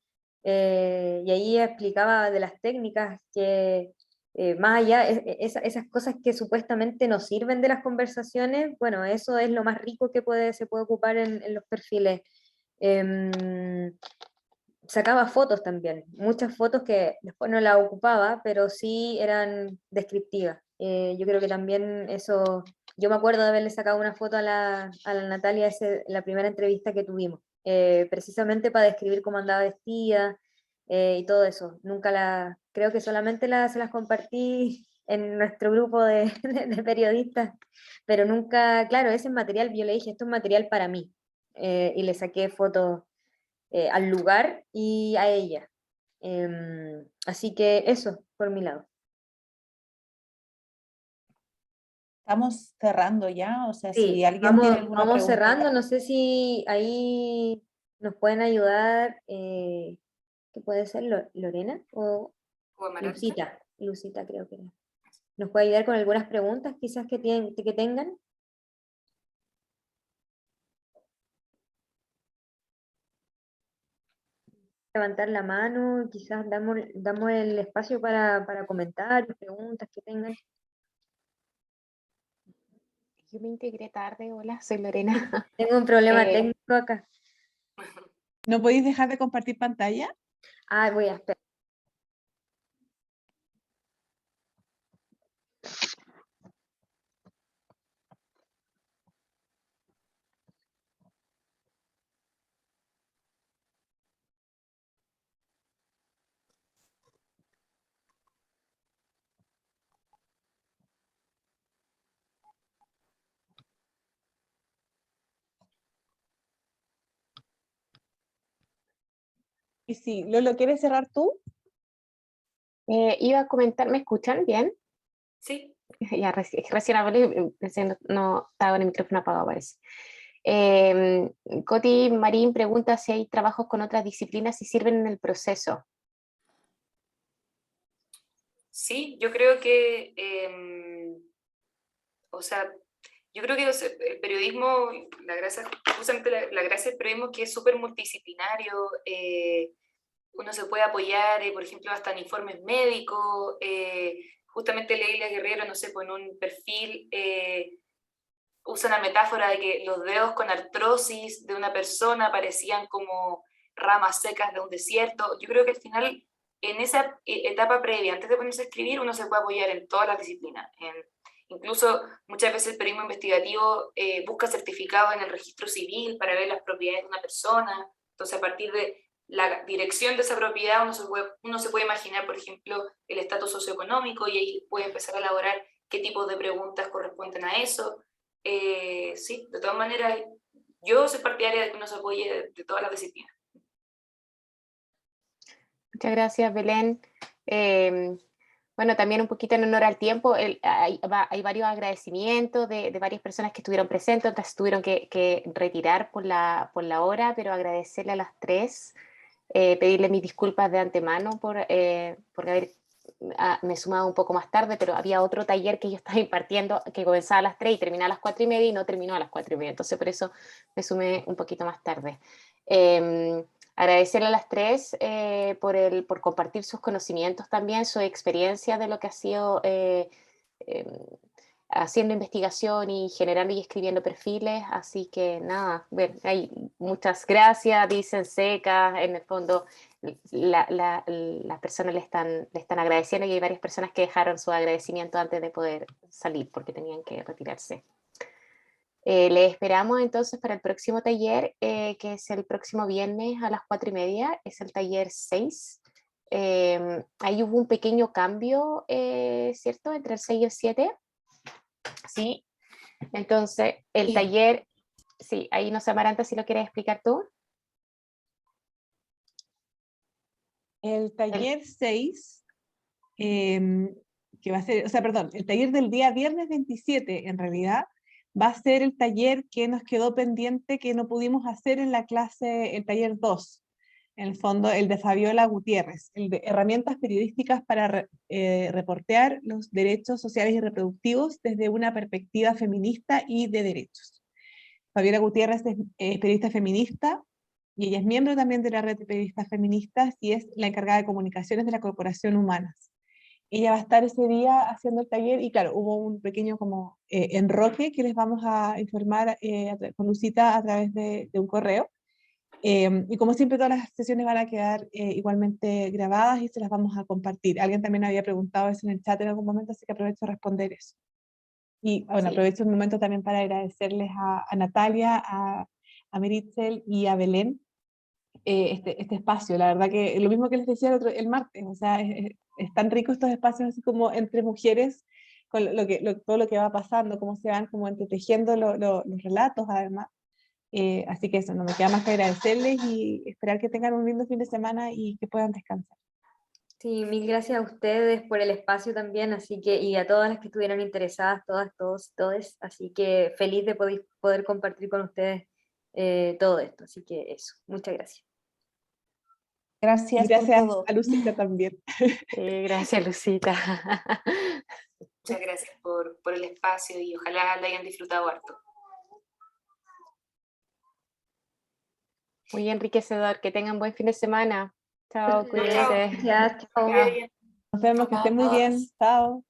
Y ahí explicaba de las técnicas que, más allá, esas cosas que supuestamente nos sirven de las conversaciones, bueno, eso es lo más rico que se puede ocupar en los perfiles. Em, Sacaba fotos también, muchas fotos que después no las ocupaba, pero sí eran descriptivas. Yo creo que también eso, yo me acuerdo de haberle sacado una foto a la Natalia la primera entrevista que tuvimos, precisamente para describir cómo andaba vestida, y todo eso. Creo que solamente se las compartí en nuestro grupo de periodistas, pero nunca, claro, ese es material, yo le dije, esto es material para mí, y le saqué fotos al lugar y a ella. Así que eso, por mi lado. Estamos cerrando ya, o sea, si Sí, alguien tiene alguna vamos cerrando. pregunta. No sé si ahí nos pueden ayudar. ¿Qué puede ser? ¿Lorena o ¿O Amaranta? Lucita? Lucita creo que era. ¿Nos puede ayudar con algunas preguntas quizás que tengan? levantar la mano, quizás damos el espacio para comentarios, preguntas que tengan. Yo me integré tarde, hola, soy Lorena. Tengo un problema técnico acá. ¿No podéis dejar de compartir pantalla? Ah, voy a esperar. Y si Lolo, ¿quieres cerrar tú? Iba a comentar, ¿me escuchan bien? Sí, Ya recién hablé, no estaba con el micrófono apagado, parece. Coti Marín pregunta si hay trabajos con otras disciplinas y sirven en el proceso. sí, yo creo que, o sea, yo creo que el periodismo, justamente la gracia del periodismo es que es súper multidisciplinario, uno se puede apoyar, por ejemplo, hasta en informes médicos, justamente Leila Guerrero, no sé, pues en un perfil usa una metáfora de que los dedos con artrosis de una persona parecían como ramas secas de un desierto. Yo creo que al final, en esa etapa previa, antes de ponerse a escribir, uno se puede apoyar en todas las disciplinas. Incluso muchas veces el periodismo investigativo busca certificados en el registro civil para ver las propiedades de una persona. Entonces, a partir de la dirección de esa propiedad, uno se puede imaginar, por ejemplo, el estatus socioeconómico y ahí puede empezar a elaborar qué tipos de preguntas corresponden a eso. Sí, de todas maneras, yo soy partidaria de que uno se apoye de todas las disciplinas. Muchas gracias, Belén. Bueno, también un poquito en honor al tiempo, hay varios agradecimientos de varias personas que estuvieron presentes, otras tuvieron que retirar por la hora, pero agradecerle a las tres, pedirle mis disculpas de antemano por haber me he sumado un poco más tarde, pero había otro taller que yo estaba impartiendo que comenzaba a las 3 y terminaba a las 4:30 y no terminó a las 4:30, entonces por eso me sumé un poquito más tarde. Agradecerle a las tres por compartir sus conocimientos también, su experiencia de lo que ha sido haciendo investigación y generando y escribiendo perfiles, así que nada, bueno, hay muchas gracias, dicen secas, en el fondo las personas le están agradeciendo y hay varias personas que dejaron su agradecimiento antes de poder salir porque tenían que retirarse. Le esperamos entonces para el próximo taller, que es el próximo viernes a las 4:30, es el taller 6. Ahí hubo un pequeño cambio, ¿cierto? Entre el 6 y el 7. Sí, entonces el taller, sí, ahí no sé, Amaranta, si lo quieres explicar tú. El taller 6, que va a ser, o sea, perdón, el taller del día viernes 27, en realidad, va a ser el taller que nos quedó pendiente, que no pudimos hacer en la clase, el taller 2, en el fondo, el de Fabiola Gutiérrez, el de herramientas periodísticas para reportear los derechos sociales y reproductivos desde una perspectiva feminista y de derechos. Fabiola Gutiérrez es periodista feminista, y ella es miembro también de la red de periodistas feministas y es la encargada de comunicaciones de la Corporación Humanas. Ella va a estar ese día haciendo el taller y claro, hubo un pequeño como enroque que les vamos a informar con Lucita a través de un correo. Y como siempre todas las sesiones van a quedar igualmente grabadas y se las vamos a compartir. Alguien también había preguntado eso en el chat en algún momento, así que aprovecho a responder eso. Y bueno, Sí. aprovecho un momento también para agradecerles a Natalia, a Meritzel y a Belén este espacio. La verdad que lo mismo que les decía el martes, o sea, es tan rico estos espacios así como entre mujeres, con todo lo que va pasando, cómo se van como entretejiendo los relatos además. Así que eso, no me queda más que agradecerles y esperar que tengan un lindo fin de semana y que puedan descansar. Sí, mil gracias a ustedes por el espacio también, así que, y a todas las que estuvieron interesadas, todas, todos, todes, así que feliz de poder compartir con ustedes todo esto, así que eso, muchas gracias. Gracias, Y gracias por todo. a Lucita también. Gracias, Lucita. Muchas gracias por el espacio y ojalá la hayan disfrutado harto. Muy enriquecedor, que tengan buen fin de semana. Chao, cuídense. Ya, chao. Que vaya bien. Nos vemos, que estén muy bien. Chao.